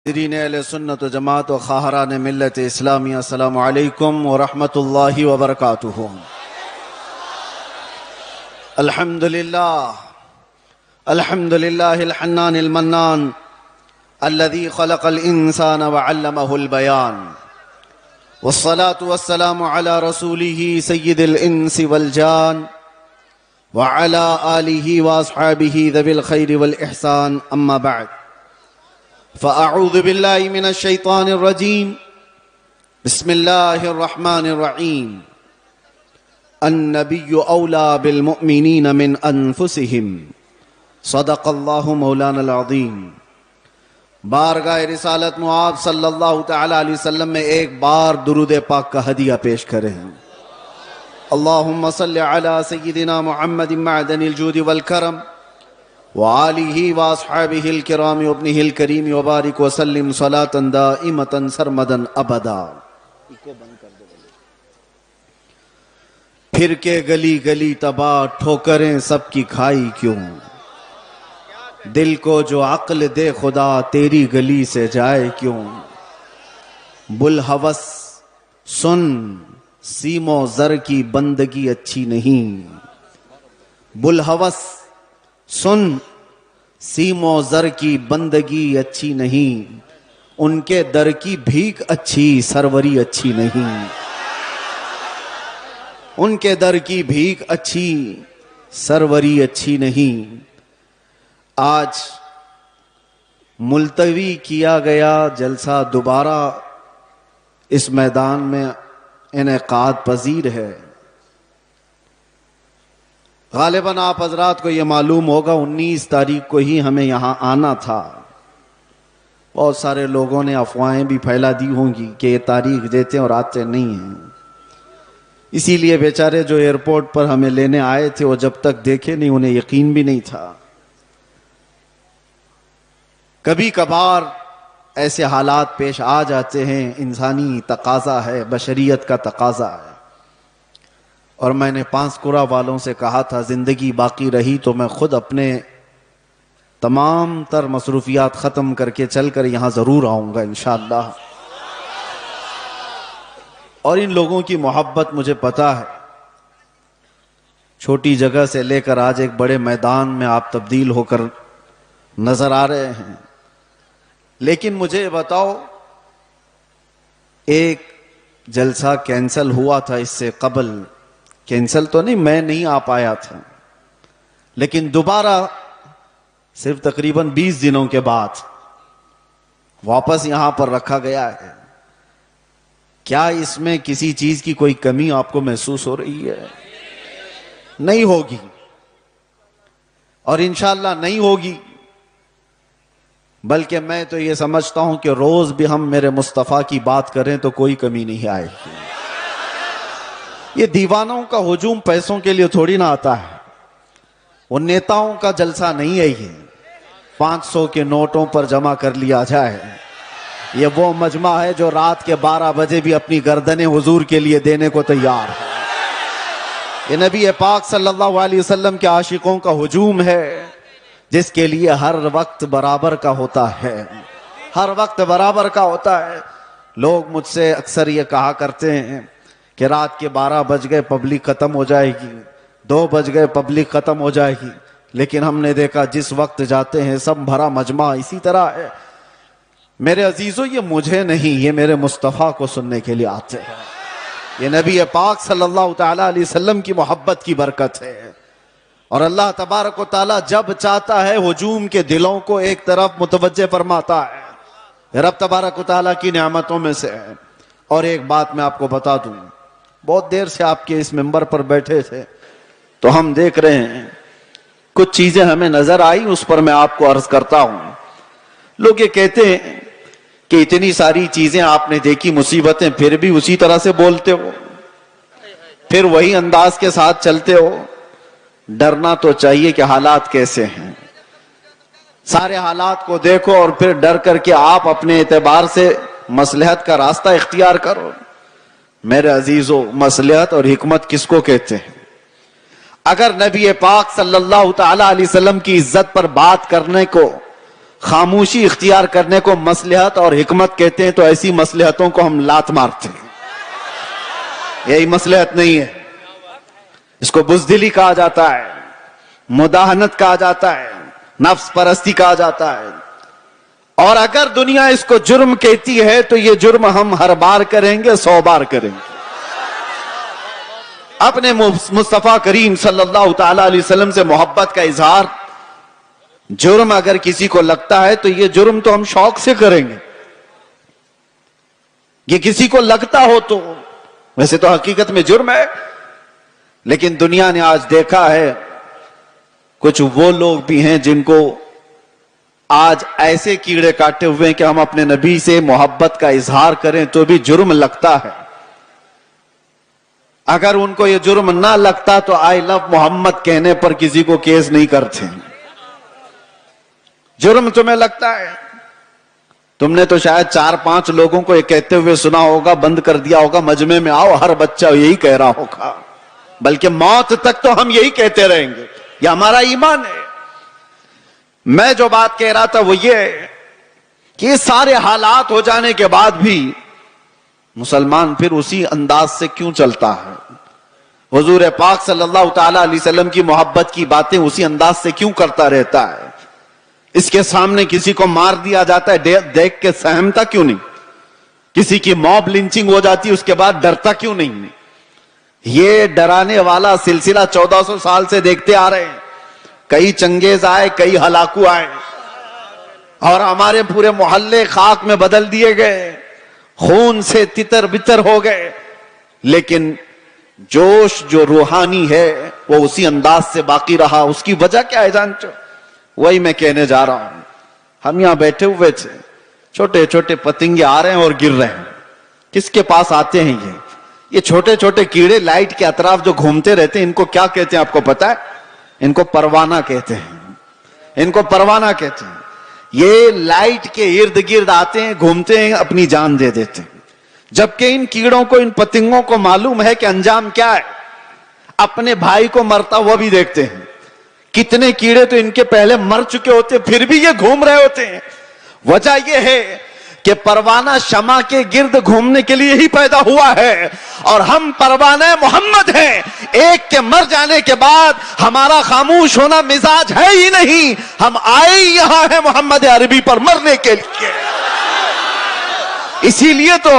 ناظرین اہل سنت و جماعت و خواہران ملت اسلامیہ، السلام علیکم ورحمۃ اللہ وبرکاتہ۔ الحمدللہ الحنان المنان الذي خلق الانسان وعلمه البيان، والصلاة والسلام على رسوله سید الانس والجان وعلى آلہ واصحابہ ذوی الخیر والاحسان، اما بعد فأعوذ بالله من الشيطان الرجيم، بسم الله الرحمن الرحيم۔ النبي أولى بالمؤمنين من أنفسهم، صدق الله مولانا العظيم۔ بارگاہ رسالت معاب صلی اللہ تعالی علیہ وسلم میں ایک بار درود پاک کا ہدیہ پیش کریں۔ اللہم صلی علی سیدنا محمد معدن الجود والکرم وآلہ واصحابہ الکرام وابنہ الکریم وبارک وسلم صلاة دائمة سرمدا ابدا۔ پھر کے گلی گلی تباہ ٹھوکریں سب کی کھائی کیوں، دل کو جو عقل دے خدا تیری گلی سے جائے کیوں۔ بلحوث سن سیم و زر کی بندگی اچھی نہیں، بلحوث سن سیم و زر کی بندگی اچھی نہیں، ان کے در کی بھیک اچھی سروری اچھی نہیں، ان کے در کی بھیک اچھی سروری اچھی نہیں۔ آج ملتوی کیا گیا جلسہ دوبارہ اس میدان میں انعقاد پذیر ہے۔ غالباً آپ حضرات کو یہ معلوم ہوگا 19 تاریخ کو ہی ہمیں یہاں آنا تھا۔ بہت سارے لوگوں نے افواہیں بھی پھیلا دی ہوں گی کہ یہ تاریخ دیتے اور آتے نہیں ہیں، اسی لیے بیچارے جو ایئرپورٹ پر ہمیں لینے آئے تھے وہ جب تک دیکھے نہیں انہیں یقین بھی نہیں تھا۔ کبھی کبھار ایسے حالات پیش آ جاتے ہیں، انسانی تقاضا ہے، بشریت کا تقاضا ہے۔ اور میں نے پانسکورہ والوں سے کہا تھا زندگی باقی رہی تو میں خود اپنے تمام تر مصروفیات ختم کر کے چل کر یہاں ضرور آؤں گا انشاءاللہ۔ اور ان لوگوں کی محبت مجھے پتا ہے، چھوٹی جگہ سے لے کر آج ایک بڑے میدان میں آپ تبدیل ہو کر نظر آ رہے ہیں۔ لیکن مجھے بتاؤ، ایک جلسہ کینسل ہوا تھا اس سے قبل، کینسل تو نہیں، میں نہیں آ پایا تھا، لیکن دوبارہ صرف تقریباً 20 دنوں کے بعد واپس یہاں پر رکھا گیا ہے۔ کیا اس میں کسی چیز کی کوئی کمی آپ کو محسوس ہو رہی ہے؟ نہیں ہوگی، اور انشاءاللہ نہیں ہوگی، بلکہ میں تو یہ سمجھتا ہوں کہ روز بھی ہم میرے مصطفیٰ کی بات کریں تو کوئی کمی نہیں آئے گی۔ یہ دیوانوں کا ہجوم پیسوں کے لیے تھوڑی نہ آتا ہے، وہ نیتاؤں کا جلسہ نہیں ہے، یہ 500 کے نوٹوں پر جمع کر لیا جائے۔ یہ وہ مجمع ہے جو رات کے 12 بجے بھی اپنی گردنیں حضور کے لیے دینے کو تیار ہے۔ یہ نبی پاک صلی اللہ علیہ وسلم کے عاشقوں کا ہجوم ہے، جس کے لیے ہر وقت برابر کا ہوتا ہے، ہر وقت برابر کا ہوتا ہے۔ لوگ مجھ سے اکثر یہ کہا کرتے ہیں کہ رات کے 12 بج گئے پبلک ختم ہو جائے گی، 2 بج گئے پبلک ختم ہو جائے گی، لیکن ہم نے دیکھا جس وقت جاتے ہیں سب بھرا مجمع اسی طرح ہے۔ میرے عزیزو، یہ مجھے نہیں، یہ میرے مصطفیٰ کو سننے کے لیے آتے ہیں۔ یہ نبی پاک صلی اللہ تعالی علیہ وسلم کی محبت کی برکت ہے، اور اللہ تبارک و تعالی جب چاہتا ہے ہجوم کے دلوں کو ایک طرف متوجہ فرماتا ہے، رب تبارک و تعالی کی نعمتوں میں سے ہے۔ اور ایک بات میں آپ کو بتا دوں، بہت دیر سے آپ کے اس منبر پر بیٹھے تھے تو ہم دیکھ رہے ہیں کچھ چیزیں ہمیں نظر آئی، اس پر میں آپ کو عرض کرتا ہوں۔ لوگ یہ کہتے ہیں کہ اتنی ساری چیزیں آپ نے دیکھی، مصیبتیں، پھر بھی اسی طرح سے بولتے ہو، پھر وہی انداز کے ساتھ چلتے ہو۔ ڈرنا تو چاہیے کہ حالات کیسے ہیں، سارے حالات کو دیکھو اور پھر ڈر کر کے آپ اپنے اعتبار سے مصلحت کا راستہ اختیار کرو۔ میرے عزیزو، مصلحت اور حکمت کس کو کہتے ہیں؟ اگر نبی پاک صلی اللہ تعالی علیہ وسلم کی عزت پر بات کرنے کو خاموشی اختیار کرنے کو مصلحت اور حکمت کہتے ہیں تو ایسی مصلحتوں کو ہم لات مارتے ہیں. یہی مصلحت نہیں ہے. اس کو بزدلی کہا جاتا ہے, مداہنت کہا جاتا ہے, نفس پرستی کہا جاتا ہے. اور اگر دنیا اس کو جرم کہتی ہے تو یہ جرم ہم ہر بار کریں گے, 100 بار کریں گے. اپنے مصطفیٰ کریم صلی اللہ تعالی علیہ وسلم سے محبت کا اظہار جرم اگر کسی کو لگتا ہے تو یہ جرم تو ہم شوق سے کریں گے. یہ کسی کو لگتا ہو تو, ویسے تو حقیقت میں جرم ہے, لیکن دنیا نے آج دیکھا ہے کچھ وہ لوگ بھی ہیں جن کو آج ایسے کیڑے کاٹے ہوئے ہیں کہ ہم اپنے نبی سے محبت کا اظہار کریں تو بھی جرم لگتا ہے. اگر ان کو یہ جرم نہ لگتا تو آئی لو محمد کہنے پر کسی کو کیس نہیں کرتے. جرم تمہیں لگتا ہے. تم نے تو شاید 4-5 لوگوں کو یہ کہتے ہوئے سنا ہوگا, بند کر دیا ہوگا, مجمع میں آؤ ہر بچہ یہی کہہ رہا ہوگا, بلکہ موت تک تو ہم یہی کہتے رہیں گے. یہ ہمارا ایمان ہے. میں جو بات کہہ رہا تھا وہ یہ ہے کہ یہ سارے حالات ہو جانے کے بعد بھی مسلمان پھر اسی انداز سے کیوں چلتا ہے؟ حضور پاک صلی اللہ تعالی علیہ وسلم کی محبت کی باتیں اسی انداز سے کیوں کرتا رہتا ہے؟ اس کے سامنے کسی کو مار دیا جاتا ہے, دیکھ کے سہمتا کیوں نہیں؟ کسی کی موب لنچنگ ہو جاتی ہے, اس کے بعد ڈرتا کیوں نہیں؟ یہ ڈرانے والا سلسلہ 1400 سال سے دیکھتے آ رہے ہیں. کئی چنگیز آئے, کئی ہلاکو آئے, اور ہمارے پورے محلے خاک میں بدل دیے گئے, خون سے تتر بتر ہو گئے, لیکن جوش جو روحانی ہے وہ اسی انداز سے باقی رہا. اس کی وجہ کیا ہے جانتے ہو؟ وہی میں کہنے جا رہا ہوں. ہم یہاں بیٹھے ہوئے تھے, چھوٹے چھوٹے پتنگے آ رہے ہیں اور گر رہے ہیں. کس کے پاس آتے ہیں یہ چھوٹے چھوٹے کیڑے لائٹ کے اطراف جو گھومتے رہتے ہیں, ان کو کیا کہتے ہیں آپ کو پتا ہے؟ ان کو پروانہ کہتے ہیں. ان کو پروانہ کہتے ہیں. یہ لائٹ کے ارد گرد آتے ہیں, گھومتے ہیں, اپنی جان دے دیتے ہیں. جبکہ ان کیڑوں کو, ان پتنگوں کو معلوم ہے کہ انجام کیا ہے. اپنے بھائی کو مرتا ہوا بھی دیکھتے ہیں. کتنے کیڑے تو ان کے پہلے مر چکے ہوتے, پھر بھی یہ گھوم رہے ہوتے ہیں. وجہ یہ ہے کہ پروانہ شمع کے گرد گھومنے کے لیے ہی پیدا ہوا ہے, اور ہم پروانہ محمد ہیں. ایک کے مر جانے کے بعد ہمارا خاموش ہونا مزاج ہے ہی نہیں. ہم آئے یہاں ہیں محمد عربی پر مرنے کے لیے. اسی لیے تو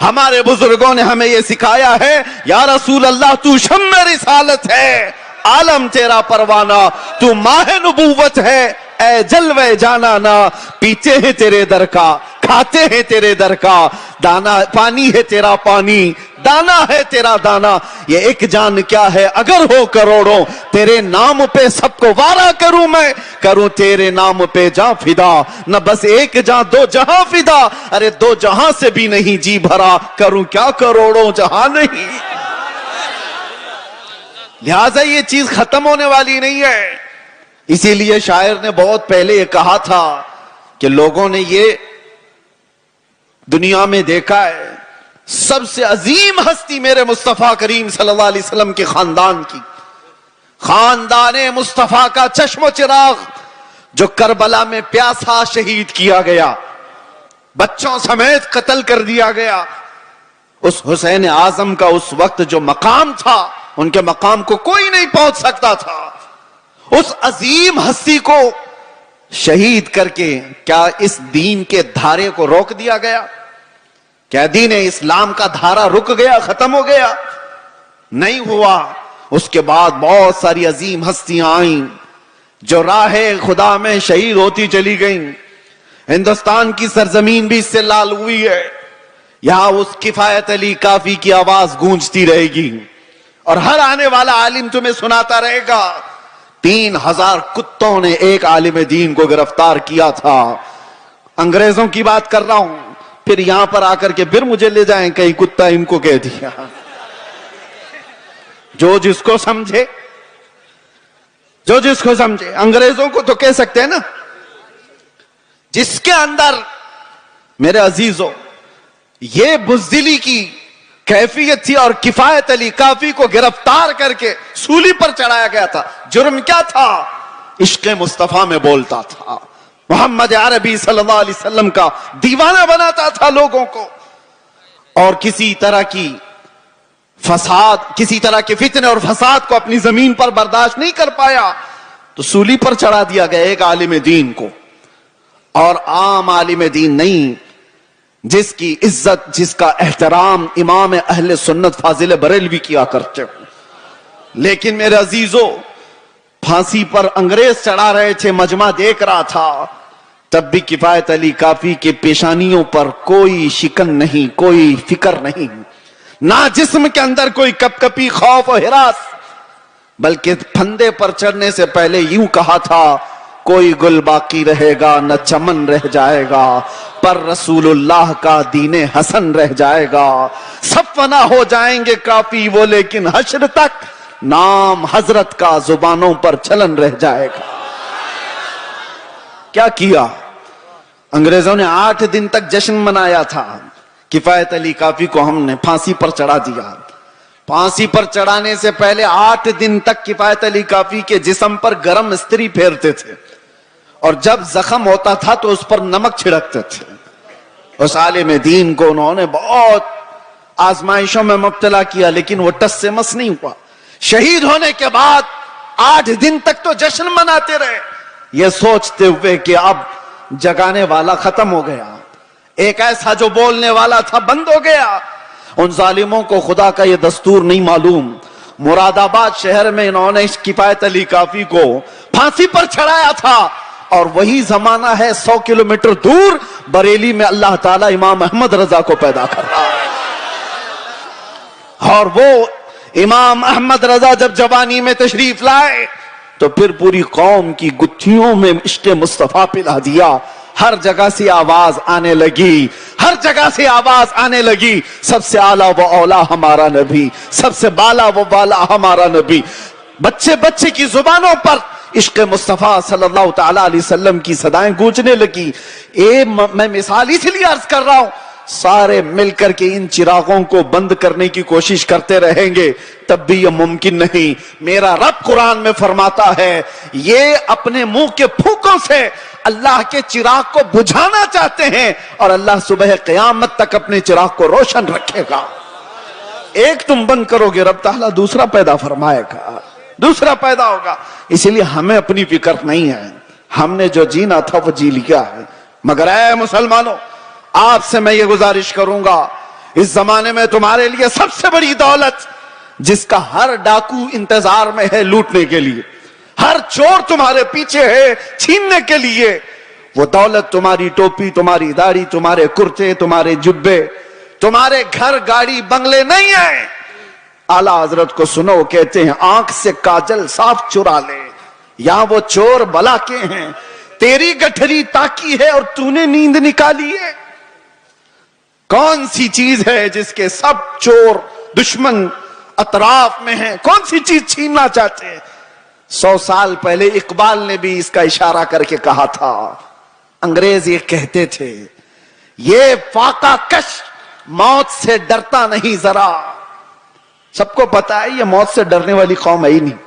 ہمارے بزرگوں نے ہمیں یہ سکھایا ہے, یا رسول اللہ تو شمع رسالت ہے, عالم تیرا پروانہ, تو ماہ نبوت ہے, اے جلوے جانا نا. پیتے ہیں تیرے در کا, کھاتے ہیں تیرے در کا, دانا پانی ہے تیرا پانی, دانا ہے تیرا دانا. یہ ایک جان کیا ہے اگر ہو کروڑوں, تیرے نام پہ سب کو وارا کروں میں, کروں تیرے نام پہ جاں فدا. نہ بس ایک جاں دو جہاں فدا, ارے 2 جہاں سے بھی نہیں جی بھرا, کروں کیا کروڑوں جہاں نہیں. لہذا یہ چیز ختم ہونے والی نہیں ہے. اسی لیے شاعر نے بہت پہلے یہ کہا تھا کہ لوگوں نے یہ دنیا میں دیکھا ہے, سب سے عظیم ہستی میرے مصطفیٰ کریم صلی اللہ علیہ وسلم کے خاندان کی, خاندان مصطفیٰ کا چشم و چراغ, جو کربلا میں پیاسا شہید کیا گیا, بچوں سمیت قتل کر دیا گیا. اس حسین اعظم کا اس وقت جو مقام تھا, ان کے مقام کو کوئی نہیں پہنچ سکتا تھا. اس عظیم ہستی کو شہید کر کے کیا اس دین کے دھارے کو روک دیا گیا؟ کیا دین اسلام کا دھارا رک گیا, ختم ہو گیا؟ نہیں ہوا. اس کے بعد بہت ساری عظیم ہستیاں آئیں جو راہ خدا میں شہید ہوتی چلی گئیں. ہندوستان کی سرزمین بھی اس سے لال ہوئی ہے. یہاں اس کفایت علی کافی کی آواز گونجتی رہے گی, اور ہر آنے والا عالم تمہیں سناتا رہے گا 3000 کتوں نے ایک عالم دین کو گرفتار کیا تھا. انگریزوں کی بات کر رہا ہوں. پھر یہاں پر آ کر کے پھر مجھے لے جائیں کہیں کتا ان کو کہہ دیا. جو جس کو سمجھے, جو جس کو سمجھے. انگریزوں کو تو کہہ سکتے ہیں نا. جس کے اندر میرے عزیزوں یہ بزدلی کی کیفیت تھی, اور کفایت علی کافی کو گرفتار کر کے سولی پر چڑھایا گیا تھا. جرم کیا تھا؟ عشق مصطفیٰ میں بولتا تھا, محمد عربی صلی اللہ علیہ وسلم کا دیوانہ بناتا تھا لوگوں کو، اور کسی طرح کی فساد، کسی طرح کے فتنے اور فساد کو اپنی زمین پر برداشت نہیں کر پایا تو سولی پر چڑھا دیا گیا ایک عالم دین کو، اور عام عالم دین نہیں، جس کی عزت، جس کا احترام امام اہل سنت فاضل بریلوی کیا کرتے ہیں۔ لیکن میرے عزیزو، پھانسی پر انگریز چڑھا رہے تھے، مجمع دیکھ رہا تھا، تب بھی کفایت علی کافی کے پیشانیوں پر کوئی شکن نہیں، کوئی فکر نہیں، نہ جسم کے اندر کوئی کپ کپی خوف و ہراس، بلکہ پھندے پر چڑھنے سے پہلے یوں کہا تھا، کوئی گل باقی رہے گا نہ چمن رہ جائے گا، پر رسول اللہ کا دین حسن رہ جائے گا، سب فنا ہو جائیں گے کافی وہ، لیکن حشر تک نام حضرت کا زبانوں پر چلن رہ جائے گا۔ کیا کیا؟ انگریزوں نے 8 دن تک جشن منایا تھا، کفایت علی کافی کو ہم نے پھانسی پر چڑھا دیا۔ پھانسی پر چڑھانے سے پہلے 8 دن تک کفایت علی کافی کے جسم پر گرم استری پھیرتے تھے، اور جب زخم ہوتا تھا تو اس پر نمک چھڑکتے تھے۔ اس عالم دین کو انہوں نے بہت آزمائشوں میں مبتلا کیا، لیکن وہ ٹس سے مس نہیں ہوا۔ شہید ہونے کے بعد 8 دن تک تو جشن مناتے رہے، یہ سوچتے ہوئے کہ اب جگانے والا ختم ہو گیا، ایک ایسا جو بولنے والا تھا بند ہو گیا۔ ان ظالموں کو خدا کا یہ دستور نہیں معلوم، مراد آباد شہر میں انہوں نے کفایت علی کافی کو پھانسی پر چڑھایا تھا، اور وہی زمانہ ہے 100 کلومیٹر دور بریلی میں اللہ تعالی امام احمد رضا کو پیدا کر رہا ہے۔ اور وہ امام احمد رضا جب جوانی میں تشریف لائے تو پھر پوری قوم کی گتھیوں میں عشق مصطفیٰ پلا دیا۔ ہر جگہ سے آواز آنے لگی، ہر جگہ سے آواز آنے لگی، سب سے اعلیٰ و اولا ہمارا نبی، سب سے بالا و بالا ہمارا نبی۔ بچے بچے کی زبانوں پر عشق مصطفیٰ صلی اللہ تعالیٰ علیہ وسلم کی صدائیں گونجنے لگی۔ میں مثال اس لیے عرض کر رہا ہوں، سارے مل کر کے ان چراغوں کو بند کرنے کی کوشش کرتے رہیں گے تب بھی یہ ممکن نہیں۔ میرا رب قرآن میں فرماتا ہے، یہ اپنے منہ کے پھونکوں سے اللہ کے چراغ کو بجھانا چاہتے ہیں، اور اللہ صبح قیامت تک اپنے چراغ کو روشن رکھے گا۔ ایک تم بند کرو گے، رب تعالیٰ دوسرا پیدا فرمائے گا، دوسرا پیدا ہوگا۔ اسی لیے ہمیں اپنی فکر نہیں ہے، ہم نے جو جینا تھا وہ جی لیا ہے۔ مگر اے مسلمانوں، آپ سے میں یہ گزارش کروں گا، اس زمانے میں تمہارے لیے سب سے بڑی دولت جس کا ہر ڈاکو انتظار میں ہے لوٹنے کے لیے، ہر چور تمہارے پیچھے ہے چھیننے کے لیے، وہ دولت تمہاری ٹوپی، تمہاری داڑھی، تمہارے کرتے، تمہارے جبے، تمہارے گھر گاڑی بنگلے نہیں ہیں۔ اعلیٰ حضرت کو سنو، کہتے ہیں آنکھ سے کاجل صاف چرا لے، یہاں وہ چور بلا کے ہیں، تیری گٹھری تاکی ہے اور تو نے نیند نکالی ہے۔ کون سی چیز ہے جس کے سب چور دشمن اطراف میں ہیں؟ کون سی چیز چھیننا چاہتے ہیں؟ 100 سال پہلے اقبال نے بھی اس کا اشارہ کر کے کہا تھا، انگریز یہ کہتے تھے، یہ فاقہ کش موت سے ڈرتا نہیں ذرا۔ سب کو پتا ہے یہ موت سے ڈرنے والی قوم ہے ہی نہیں،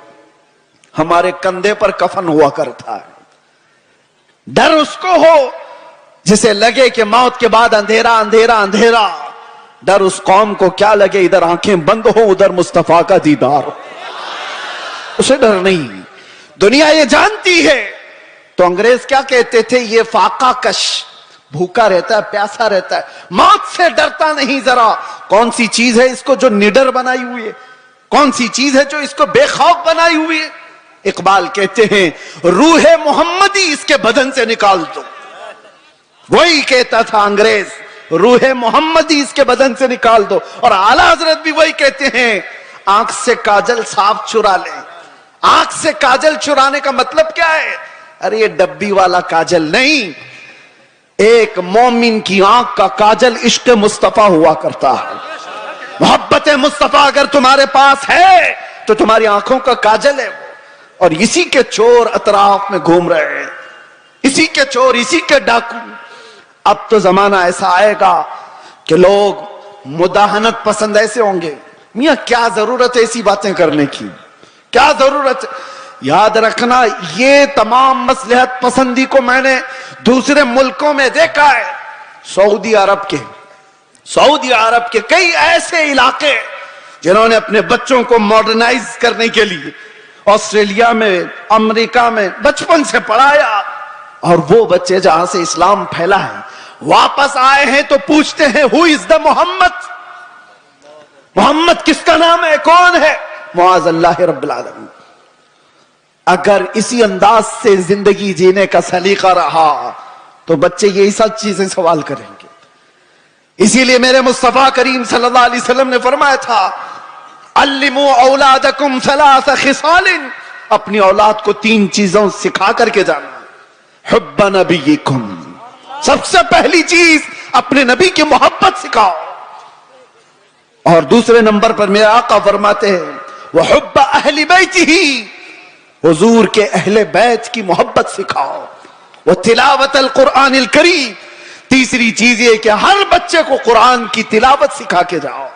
ہمارے کندھے پر کفن ہوا کرتا ہے۔ ڈر اس کو ہو جسے لگے کہ موت کے بعد اندھیرا اندھیرا اندھیرا، ڈر اس قوم کو کیا لگے ادھر آنکھیں بند ہو ادھر مصطفیٰ کا دیدار ہو، اسے ڈر نہیں۔ دنیا یہ جانتی ہے، تو انگریز کیا کہتے تھے، یہ فاقہ کش، بھوکا رہتا ہے، پیاسا رہتا ہے، موت سے ڈرتا نہیں ذرا۔ کون سی چیز ہے اس کو جو نڈر بنائی ہوئی ہے؟ کون سی چیز ہے جو اس کو بے خوف بنائی ہوئی ہے؟ اقبال کہتے ہیں، روح محمدی اس کے بدن سے نکال دو۔ وہی کہتا تھا انگریز، روح محمدی اس کے بدن سے نکال دو۔ اور اعلیٰ حضرت بھی وہی کہتے ہیں، آنکھ سے کاجل صاف چرا لیں۔ آنکھ سے کاجل چرانے کا مطلب کیا ہے؟ ارے یہ ڈبی والا کاجل نہیں، ایک مومن کی آنکھ کا کاجل عشق مصطفیٰ ہوا کرتا ہے۔ محبت مصطفیٰ اگر تمہارے پاس ہے تو تمہاری آنکھوں کا کاجل ہے وہ، اور اسی کے چور اطراف میں گھوم رہے ہیں، اسی کے چور، اسی کے ڈاکو۔ اب تو زمانہ ایسا آئے گا کہ لوگ مداہنت پسند ایسے ہوں گے، میاں کیا ضرورت ہے ایسی باتیں کرنے کی، کیا ضرورت ہے؟ یاد رکھنا یہ تمام مصلحت پسندی کو میں نے دوسرے ملکوں میں دیکھا ہے. سعودی عرب کے کئی ایسے علاقے جنہوں نے اپنے بچوں کو ماڈرنائز کرنے کے لیے آسٹریلیا میں امریکہ میں بچپن سے پڑھایا, اور وہ بچے جہاں سے اسلام پھیلا ہے واپس آئے ہیں تو پوچھتے ہیں who is the محمد کس کا نام ہے, کون ہے؟ معاذ اللہ رب العالمین. اگر اسی انداز سے زندگی جینے کا سلیقہ رہا تو بچے یہی سب چیزیں سوال کریں گے. اسی لیے میرے مصطفیٰ کریم صلی اللہ علیہ وسلم نے فرمایا تھا علموا اولادکم ثلاث خصال, اپنی اولاد کو 3 چیزوں سکھا کر کے جانا. حب نبیکم, سب سے پہلی چیز اپنے نبی کی محبت سکھاؤ, اور دوسرے نمبر پر میرے آقا فرماتے ہیں وحب اہل بیتہ, حضور کے اہل بیت کی محبت سکھاؤ. وتلاوت القرآن الکریم, تیسری چیز یہ کہ ہر بچے کو قرآن کی تلاوت سکھا کے جاؤ.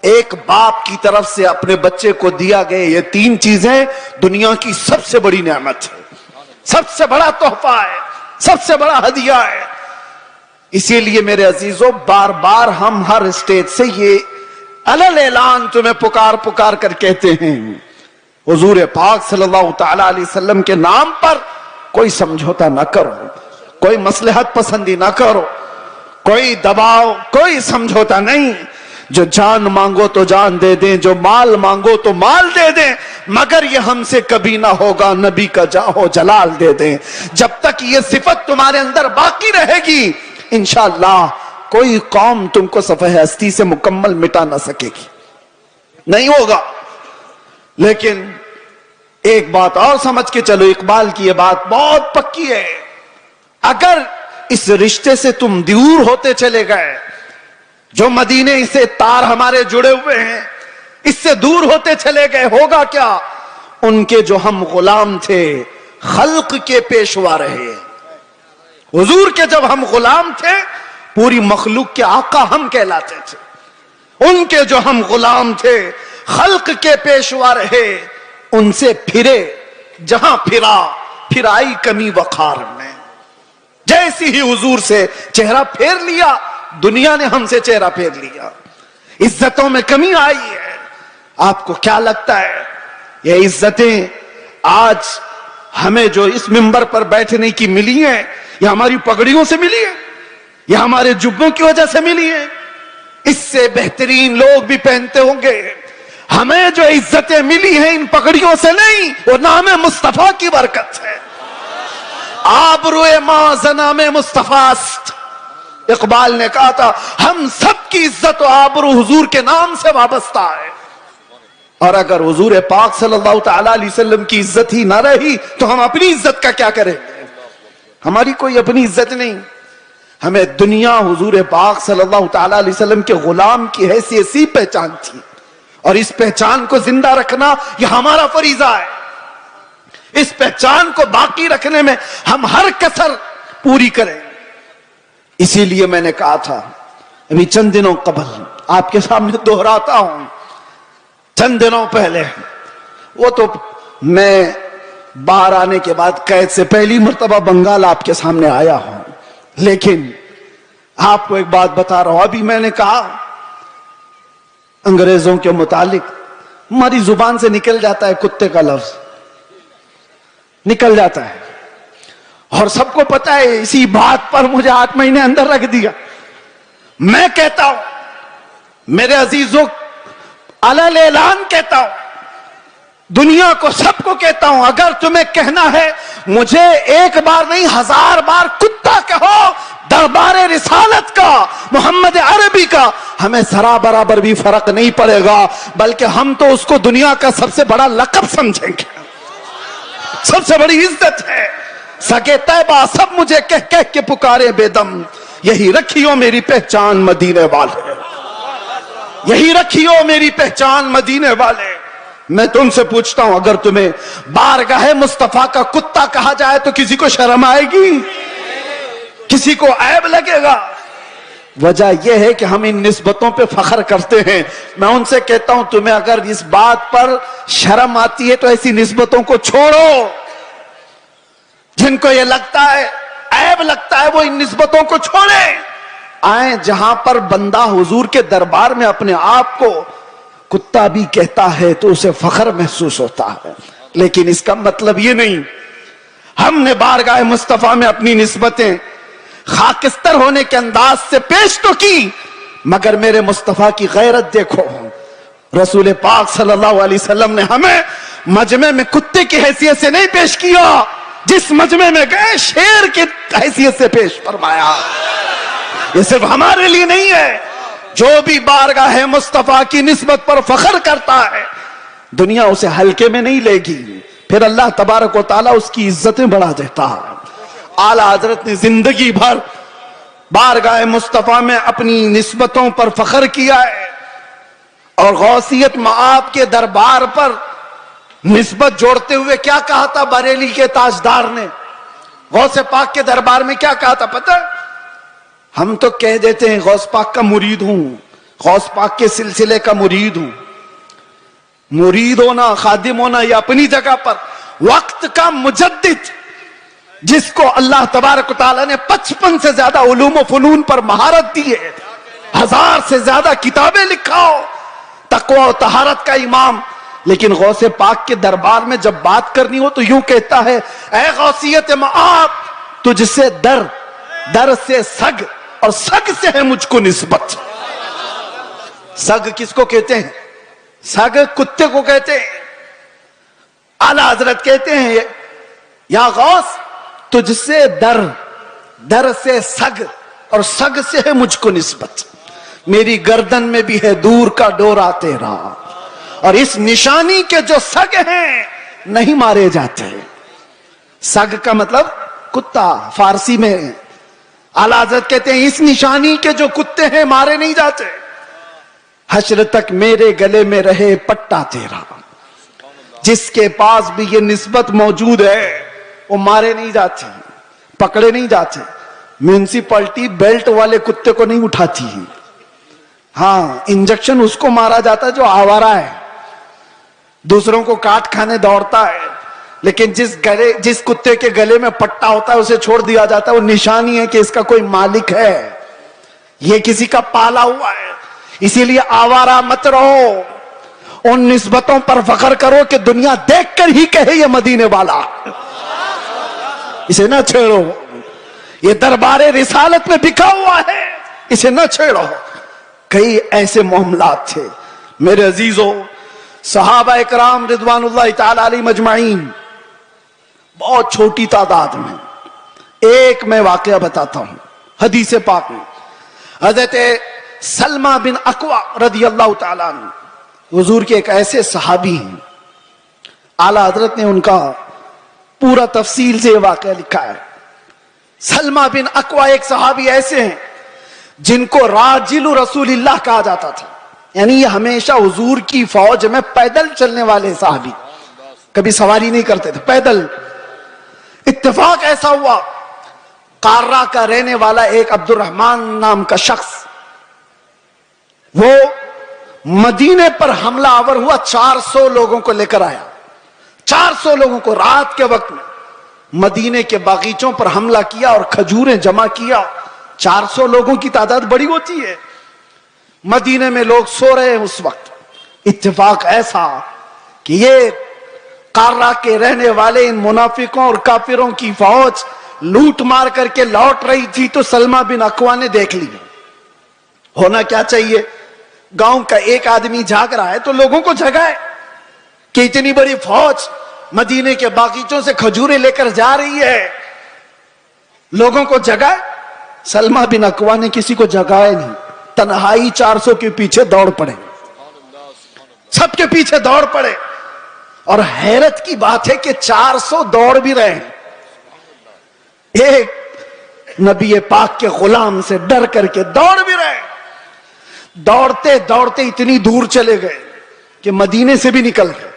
ایک باپ کی طرف سے اپنے بچے کو دیا گئے یہ 3 چیزیں دنیا کی سب سے بڑی نعمت ہے, سب سے بڑا تحفہ ہے, سب سے بڑا ہدیہ ہے. اسی لیے میرے عزیزوں بار بار ہم ہر اسٹیج سے یہ علل اعلان تمہیں پکار کر کہتے ہیں حضور پاک صلی اللہ تعالی علیہ وسلم کے نام پر کوئی سمجھوتا نہ کرو, کوئی مصلحت پسندی نہ کرو, کوئی دباؤ, کوئی سمجھوتا نہیں. جو جان مانگو تو جان دے دیں, جو مال مانگو تو مال دے دیں, مگر یہ ہم سے کبھی نہ ہوگا نبی کا جاہو جلال دے دیں. جب تک یہ صفت تمہارے اندر باقی رہے گی انشاءاللہ کوئی قوم تم کو صفحہ ہستی سے مکمل مٹا نہ سکے گی, نہیں ہوگا. لیکن ایک بات اور سمجھ کے چلو, اقبال کی یہ بات بہت پکی ہے, اگر اس رشتے سے تم دور ہوتے چلے گئے, جو مدینے سے تار ہمارے جڑے ہوئے ہیں اس سے دور ہوتے چلے گئے, ہوگا کیا؟ ان کے جو ہم غلام تھے خلق کے پیشوا رہے. حضور کے جب ہم غلام تھے پوری مخلوق کے آقا ہم کہلاتے تھے, ان کے جو ہم غلام تھے خلق کے پیشوا رہے. ان سے پھرے جہاں پھر آئی کمی وقار میں. جیسی ہی حضور سے چہرہ پھیر لیا دنیا نے ہم سے چہرہ پھیر لیا, عزتوں میں کمی آئی ہے. آپ کو کیا لگتا ہے یہ عزتیں آج ہمیں جو اس منبر پر بیٹھنے کی ملی ہیں یہ ہماری پگڑیوں سے ملی ہے, یہ ہمارے جبوں کی وجہ سے ملی ہے؟ اس سے بہترین لوگ بھی پہنتے ہوں گے. ہمیں جو عزتیں ملی ہیں ان پگڑیوں سے نہیں, وہ نام مصطفیٰ کی برکت ہے. آبروئے ما زنام مصطفیٰ است, اقبال نے کہا تھا ہم سب کی عزت و آبرو حضور کے نام سے وابستہ ہے. اور اگر حضور پاک صلی اللہ تعالی علیہ وسلم کی عزت ہی نہ رہی تو ہم اپنی عزت کا کیا کریں؟ ہماری کوئی اپنی عزت نہیں. ہمیں دنیا حضور پاک صلی اللہ تعالی علیہ وسلم کے غلام کی حیثیت سی پہچان تھی, اور اس پہچان کو زندہ رکھنا یہ ہمارا فریضہ ہے. اس پہچان کو باقی رکھنے میں ہم ہر کسر پوری کریں. اسی لیے میں نے کہا تھا ابھی چند دنوں قبل, آپ کے سامنے دہراتا ہوں, چند دنوں پہلے, وہ تو میں باہر آنے کے بعد قید سے پہلی مرتبہ بنگال آپ کے سامنے آیا ہوں, لیکن آپ کو ایک بات بتا رہا ہوں. ابھی میں نے کہا انگریزوں کے متعلق ہماری زبان سے نکل جاتا ہے کتے کا لفظ, نکل جاتا ہے, اور سب کو پتا ہے. اسی بات پر مجھے 8 مہینے اندر رکھ دیا. میں کہتا ہوں میرے عزیزوں, علل اعلان کہتا ہوں, دنیا کو سب کو کہتا ہوں, اگر تمہیں کہنا ہے مجھے ایک بار نہیں 1000 بار کتا کہو, دربار رسالت کا, محمد عربی کا, ہمیں ذرا برابر بھی فرق نہیں پڑے گا, بلکہ ہم تو اس کو دنیا کا سب سے بڑا لقب سمجھیں گے, سب سے بڑی عزت ہے. سگے طیبہ سب مجھے کہہ کے پکارے بے دم, یہی رکھیو میری پہچان مدینے والے, یہی رکھیو میری پہچان مدینے والے. میں تم سے پوچھتا ہوں اگر تمہیں بارگاہ مصطفیٰ کا کتا کہا جائے تو کسی کو شرم آئے گی؟ کسی کو عیب لگے گا؟ وجہ یہ ہے کہ ہم ان نسبتوں پہ فخر کرتے ہیں. میں ان سے کہتا ہوں تمہیں اگر اس بات پر شرم آتی ہے تو ایسی نسبتوں کو چھوڑو. جن کو یہ لگتا ہے عیب لگتا ہے وہ ان نسبتوں کو چھوڑیں. آئیں جہاں پر بندہ حضور کے دربار میں اپنے آپ کو کتا بھی کہتا ہے تو اسے فخر محسوس ہوتا ہے. لیکن اس کا مطلب یہ نہیں. ہم نے بارگاہ مصطفیٰ میں اپنی نسبتیں خاکستر ہونے کے انداز سے پیش تو کی, مگر میرے مصطفیٰ کی غیرت دیکھو. رسول پاک صلی اللہ علیہ وسلم نے ہمیں مجمع میں کتے کی حیثیت سے نہیں پیش کیا, جس مجمع میں گئے شیر کی حیثیت سے پیش فرمایا. یہ صرف ہمارے لیے نہیں ہے. جو بھی بارگاہ مصطفیٰ کی نسبت پر فخر کرتا ہے دنیا اسے ہلکے میں نہیں لے گی, پھر اللہ تبارک و تعالیٰ اس کی عزتیں بڑھا دیتا ہے. اعلیٰ حضرت نے زندگی بھر بارگاہ مصطفیٰ میں اپنی نسبتوں پر فخر کیا ہے, اور غوثیت مآب کے دربار پر نسبت جوڑتے ہوئے کیا کہا تھا بریلی کے تاجدار نے؟ غوث پاک کے دربار میں کیا کہا تھا پتہ؟ ہم تو کہہ دیتے ہیں غوث پاک کا مرید ہوں, غوث پاک کے سلسلے کا مرید ہوں. مرید ہونا, خادم ہونا یہ اپنی جگہ پر, وقت کا مجدد جس کو اللہ تبارک و تعالیٰ نے 55 سے زیادہ علوم و فنون پر مہارت دی ہے, 1000 سے زیادہ کتابیں لکھا ہو, تقوی و طہارت کا امام, لیکن غوث پاک کے دربار میں جب بات کرنی ہو تو یوں کہتا ہے اے غوثیت مآب تجھ سے در, در سے سگ, اور سگ سے ہے مجھ کو نسبت. سگ کس کو کہتے ہیں؟ سگ کتے کو کہتے ہیں. اعلیٰ حضرت کہتے ہیں یا غوث تجھ سے در, در سے سگ, اور سگ سے ہے مجھ کو نسبت. میری گردن میں بھی ہے دور کا ڈورا تیرا, اور اس نشانی کے جو سگ ہیں نہیں مارے جاتے. سگ کا مطلب کتا فارسی میں. اعلیٰ حضرت کہتے ہیں اس نشانی کے جو کتے ہیں مارے نہیں جاتے. حشر تک میرے گلے میں رہے پٹا تیرا. جس کے پاس بھی یہ نسبت موجود ہے وہ مارے نہیں جاتے, پکڑے نہیں جاتے. میونسپلٹی بیلٹ والے کتے کو نہیں اٹھاتی, ہاں انجیکشن اس کو مارا جاتا ہے جو آوارہ ہے, دوسروں کو کاٹ کھانے دوڑتا ہے. لیکن جس کتے کے گلے میں پٹا ہوتا ہے اسے چھوڑ دیا جاتا ہے. وہ نشانی ہے کہ اس کا کوئی مالک ہے, یہ کسی کا پالا ہوا ہے. اسی لیے آوارہ مت رہو, ان نسبتوں پر فخر کرو کہ دنیا دیکھ کر ہی کہے یہ مدینے والا. اسے نہ چھیڑو, یہ دربار رسالت میں بکھا ہوا ہے, اسے نہ چھیڑو. کئی ایسے معاملات تھے میرے عزیزوں. صحابہ اکرام رضوان اللہ تعالی علیہ مجمعین بہت چھوٹی تعداد میں. ایک میں واقعہ بتاتا ہوں حدیث پاک میں. حضرت سلمہ بن اکوع رضی اللہ تعالیٰ عنہ حضور کے ایک ایسے صحابی ہیں, اعلیٰ حضرت نے ان کا پورا تفصیل سے یہ واقعہ لکھا ہے. سلمہ بن اکوع ایک صحابی ایسے ہیں جن کو راجل رسول اللہ کہا جاتا تھا, یعنی یہ ہمیشہ حضور کی فوج میں پیدل چلنے والے صحابی, کبھی سواری نہیں کرتے تھے, پیدل. اتفاق ایسا ہوا قارہ کا رہنے والا ایک عبد الرحمن نام کا شخص وہ مدینے پر حملہ آور ہوا, 400 لوگوں کو لے کر آیا. 400 لوگوں کو رات کے وقت میں مدینے کے باغیچوں پر حملہ کیا اور کھجوریں جمع کیا. 400 لوگوں کی تعداد بڑی ہوتی ہے. مدینے میں لوگ سو رہے ہیں اس وقت. اتفاق ایسا کہ یہ قارہ کے رہنے والے ان منافقوں اور کافروں کی فوج لوٹ مار کر کے لوٹ رہی تھی تو سلمہ بن اکوع نے دیکھ لی. ہونا کیا چاہیے, گاؤں کا ایک آدمی جاگ رہا ہے تو لوگوں کو جگائے کہ اتنی بڑی فوج مدینے کے باغیچوں سے کھجوریں لے کر جا رہی ہے, لوگوں کو جگائے. سلمہ بن اکوع نے کسی کو جگائے نہیں, تنہائی 400 کے پیچھے دوڑ پڑے, سب کے پیچھے دوڑ پڑے. اور حیرت کی بات ہے کہ 400 دوڑ بھی رہے ہیں, ایک نبی پاک کے غلام سے ڈر کر کے دوڑ بھی رہے. دوڑتے دوڑتے اتنی دور چلے گئے کہ مدینے سے بھی نکل گئے.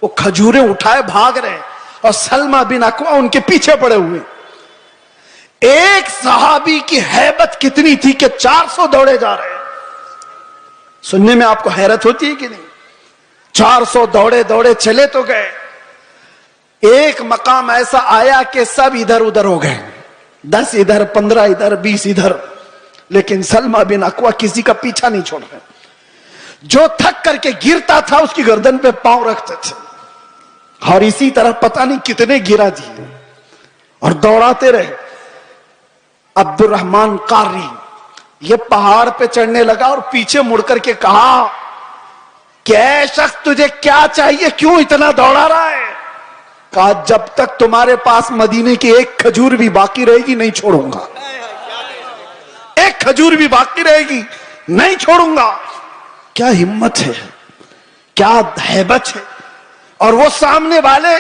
وہ کھجوریں اٹھائے بھاگ رہے اور سلمہ بن اکوع ان کے پیچھے پڑے ہوئے. ایک صحابی کی ہیبت کتنی تھی کہ 400 دوڑے جا رہے ہیں. سننے میں آپ کو حیرت ہوتی ہے کہ نہیں؟ 400 دوڑے دوڑے چلے تو گئے. ایک مقام ایسا آیا کہ سب ادھر ادھر ہو گئے, 10 ادھر 15 ادھر 20 ادھر, لیکن سلمہ بن اکوع کسی کا پیچھا نہیں چھوڑ رہے. جو تھک کر کے گرتا تھا اس کی گردن پہ پاؤں رکھتے تھے, اور اسی طرح پتہ نہیں کتنے گرا دیے اور دوڑاتے رہے. عبد الرحمن قاری یہ پہاڑ پہ چڑھنے لگا اور پیچھے مڑ کر کے کہا کہ اے شخص تجھے کیا چاہیے, کیوں اتنا دوڑا رہا ہے؟ کہا جب تک تمہارے پاس مدینے کی ایک کھجور بھی باقی رہے گی نہیں چھوڑوں گا, ایک کھجور بھی باقی رہے گی نہیں چھوڑوں گا. کیا ہمت ہے, کیا ہیبت ہے. اور وہ سامنے والے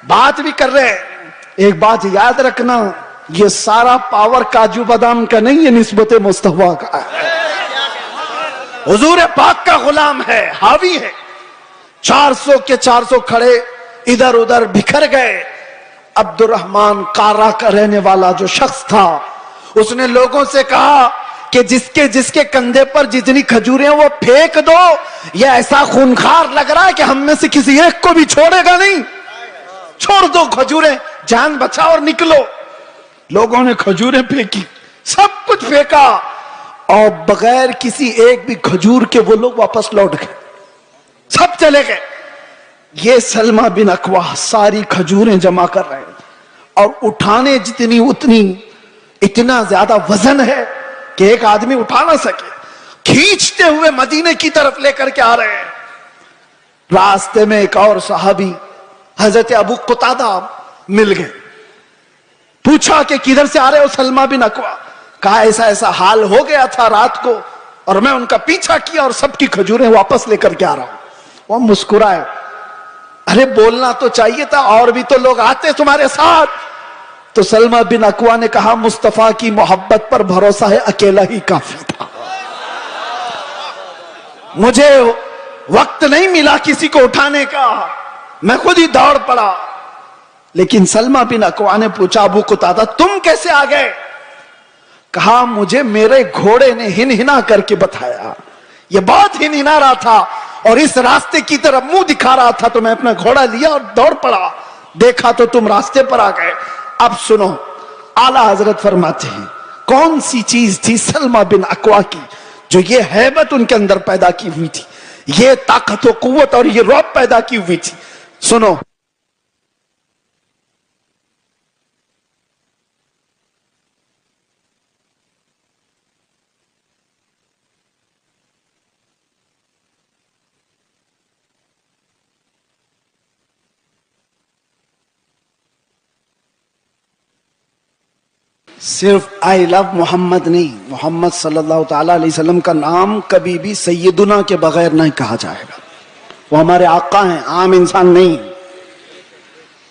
بات بھی کر رہے ہیں. ایک بات یاد رکھنا, یہ سارا پاور کاجو بادام کا نہیں, یہ نسبت مصطفیٰ کا ہے, حضور پاک کا غلام ہے, حاوی ہے. 400 کے 400 کھڑے ادھر ادھر بکھر گئے. عبد الرحمن قارا کا رہنے والا جو شخص تھا, اس نے لوگوں سے کہا کہ جس کے کندھے پر جتنی کھجوریں وہ پھینک دو, یہ ایسا خونخوار لگ رہا ہے کہ ہم میں سے کسی ایک کو بھی چھوڑے گا نہیں. چھوڑ دو کھجوریں, جان بچاؤ اور نکلو. لوگوں نے کھجوریں پھینکی, سب کچھ پھینکا, اور بغیر کسی ایک بھی کھجور کے وہ لوگ واپس لوٹ گئے, سب چلے گئے. یہ سلمہ بن اکوع ساری کھجوریں جمع کر رہے ہیں, اور اٹھانے جتنی اتنی, اتنا زیادہ وزن ہے کہ ایک آدمی اٹھا نہ سکے. کھینچتے ہوئے مدینے کی طرف لے کر کے آ رہے ہیں. راستے میں ایک اور صحابی حضرت ابو قتادہ مل گئے. پوچھا کہ کدھر سے آ رہے ہو سلمہ بن اکوع؟ کہا ایسا ایسا حال ہو گیا تھا رات کو, اور میں ان کا پیچھا کیا اور سب کی کھجوریں واپس لے کر کے آ رہا ہوں. وہ مسکرائے. ارے بولنا تو چاہیے تھا, اور بھی تو لوگ آتے تمہارے ساتھ. تو سلمہ بن اکوع نے کہا مصطفیٰ کی محبت پر بھروسہ ہے, اکیلا ہی کافی تھا, مجھے وقت نہیں ملا کسی کو اٹھانے کا, میں خود ہی دوڑ پڑا. لیکن سلمہ بن اکوع نے پوچھا ابو قتادہ تم کیسے آ گئے؟ کہا مجھے میرے گھوڑے نے ہنہنا کر کے بتایا, یہ بہت ہنہنا رہا تھا اور اس راستے کی طرف منہ دکھا رہا تھا, تو میں اپنا گھوڑا لیا اور دوڑ پڑا, دیکھا تو تم راستے پر آ گئے. اب سنو, اعلیٰ حضرت فرماتے ہیں کون سی چیز تھی سلمہ بن اکوع کی جو یہ ہیبت ان کے اندر پیدا کی ہوئی تھی, یہ طاقت و قوت اور یہ رعب پیدا کی ہوئی تھی. سنو, صرف آئی لو محمد نہیں, محمد صلی اللہ تعالی علیہ وسلم کا نام کبھی بھی سیدنا کے بغیر نہیں کہا جائے گا. وہ ہمارے آقا ہیں, عام انسان نہیں.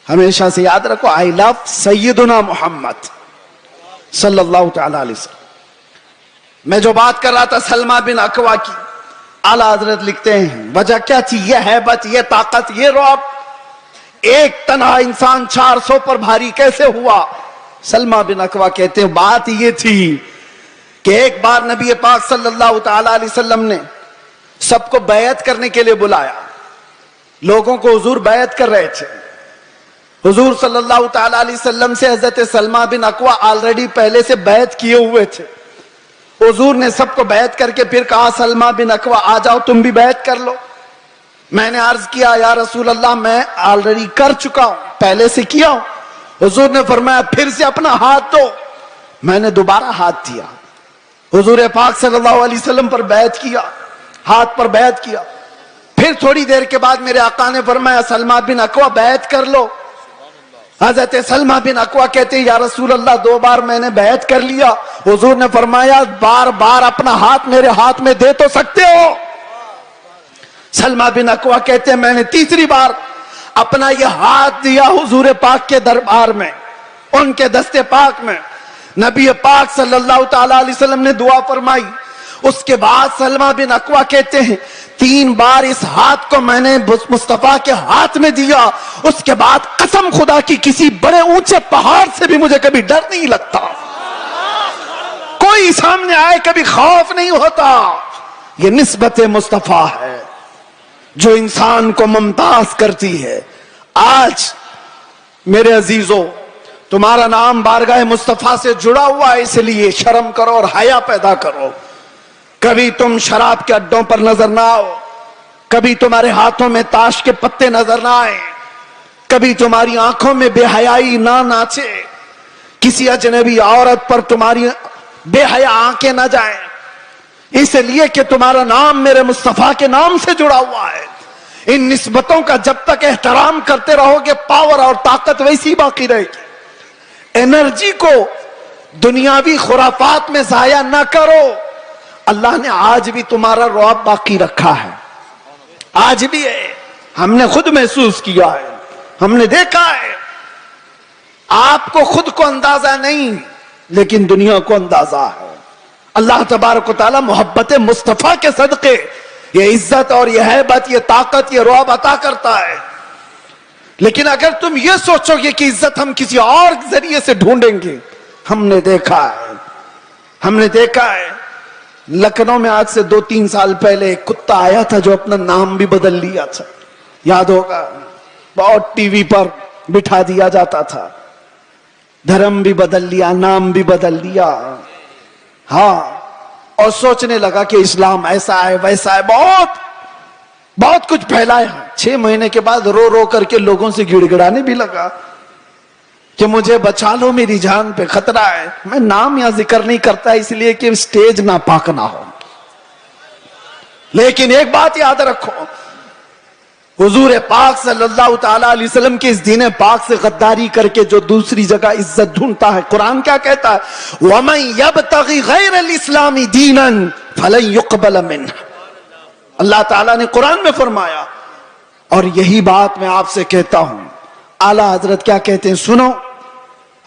ہمیشہ سے یاد رکھو, آئی لو سیدنا محمد صلی اللہ تعالی علیہ وسلم. میں جو بات کر رہا تھا سلمہ بن اکوع کی, اعلیٰ حضرت لکھتے ہیں وجہ کیا تھی, یہ ہیبت, یہ طاقت, یہ رعب. ایک تنہا انسان 400 پر بھاری کیسے ہوا؟ سلمہ بن اکوع کہتے ہیں بات یہ تھی کہ ایک بار نبی پاک صلی اللہ تعالی علیہ وسلم نے سب کو بیعت کرنے کے لیے بلایا. لوگوں کو حضور بیعت کر رہے تھے. حضور صلی اللہ تعالی علیہ وسلم سے حضرت سلمہ بن اکوع آلریڈی پہلے سے بیعت کیے ہوئے تھے. حضور نے سب کو بیعت کر کے پھر کہا سلمہ بن اکوع آ جاؤ تم بھی بیعت کر لو. میں نے عرض کیا یا رسول اللہ میں آلریڈی کر چکا ہوں, پہلے سے کیا ہوں. حضور نے فرمایا پھر سے اپنا ہاتھ دو. میں نے دوبارہ ہاتھ دیا, حضور پاک صلی اللہ علیہ وسلم پر بیعت کیا, ہاتھ پر بیعت کیا. پھر تھوڑی دیر کے بعد میرے آقا نے فرمایا سلمہ بن اکوع بیعت کر لو. حضرت سلمہ بن اکوع کہتے ہیں یا رسول اللہ 2 بار میں نے بیعت کر لیا. حضور نے فرمایا بار بار اپنا ہاتھ میرے ہاتھ میں دے تو سکتے ہو. سلمہ بن اکوع کہتے ہیں میں نے تیسری بار اپنا یہ ہاتھ دیا حضور پاک کے دربار میں, ان کے دستے پاک میں. نبی پاک صلی اللہ تعالی علیہ وسلم نے دعا فرمائی, اس کے بعد سلمہ بن اکوع کہتے ہیں 3 بار اس ہاتھ کو میں نے مصطفیٰ کے ہاتھ میں دیا، اس کے بعد قسم خدا کی کسی بڑے اونچے پہاڑ سے بھی مجھے کبھی ڈر نہیں لگتا، کوئی سامنے آئے کبھی خوف نہیں ہوتا۔ یہ نسبت مصطفیٰ ہے جو انسان کو ممتاز کرتی ہے۔ آج میرے عزیزوں تمہارا نام بارگاہ مصطفیٰ سے جڑا ہوا ہے، اس لیے شرم کرو اور حیا پیدا کرو۔ کبھی تم شراب کے اڈوں پر نظر نہ آؤ، کبھی تمہارے ہاتھوں میں تاش کے پتے نظر نہ آئے، کبھی تمہاری آنکھوں میں بے حیائی نہ ناچے، کسی اجنبی عورت پر تمہاری بے حیا آنکھیں نہ جائیں، اس لیے کہ تمہارا نام میرے مصطفیٰ کے نام سے جڑا ہوا ہے۔ ان نسبتوں کا جب تک احترام کرتے رہو گے پاور اور طاقت ویسی باقی رہے گی۔ انرجی کو دنیاوی خرافات میں ضائع نہ کرو۔ اللہ نے آج بھی تمہارا رعب باقی رکھا ہے، آج بھی ہے، ہم نے خود محسوس کیا ہے، ہم نے دیکھا ہے۔ آپ کو خود کو اندازہ نہیں لیکن دنیا کو اندازہ ہے۔ اللہ تبارک و تعالی محبت مصطفیٰ کے صدقے یہ عزت اور یہ ہیبت، یہ طاقت، یہ رعب عطا کرتا ہے۔ لیکن اگر تم یہ سوچو گے کہ عزت ہم کسی اور ذریعے سے ڈھونڈیں گے، ہم نے دیکھا ہے لکھنؤ میں آج سے 2-3 سال پہلے ایک کتا آیا تھا جو اپنا نام بھی بدل لیا تھا، یاد ہوگا، بہت ٹی وی پر بٹھا دیا جاتا تھا، دھرم بھی بدل لیا، نام بھی بدل لیا، ہاں، اور سوچنے لگا کہ اسلام ایسا ہے ویسا ہے، بہت کچھ پھیلایا۔ 6 مہینے کے بعد رو رو کر کے لوگوں سے گڑ گڑانے بھی لگا کہ مجھے بچا لو، میری جان پہ خطرہ ہے۔ میں نام یا ذکر نہیں کرتا اس لیے کہ سٹیج نہ پاک نہ ہو، لیکن ایک بات یاد رکھو، حضور پاک صلی اللہ تعالی علیہ وسلم کے اس دین پاک سے غداری کر کے جو دوسری جگہ عزت ڈھونڈتا ہے، قرآن کیا کہتا ہے؟ وَمَن يَبْتَغِ غَيْرَ الْإِسْلَامِ دِينًا فَلَن يُقْبَلَ مِنْهُ، اللہ تعالیٰ نے قرآن میں فرمایا، اور یہی بات میں آپ سے کہتا ہوں۔ اعلیٰ حضرت کیا کہتے ہیں سنو،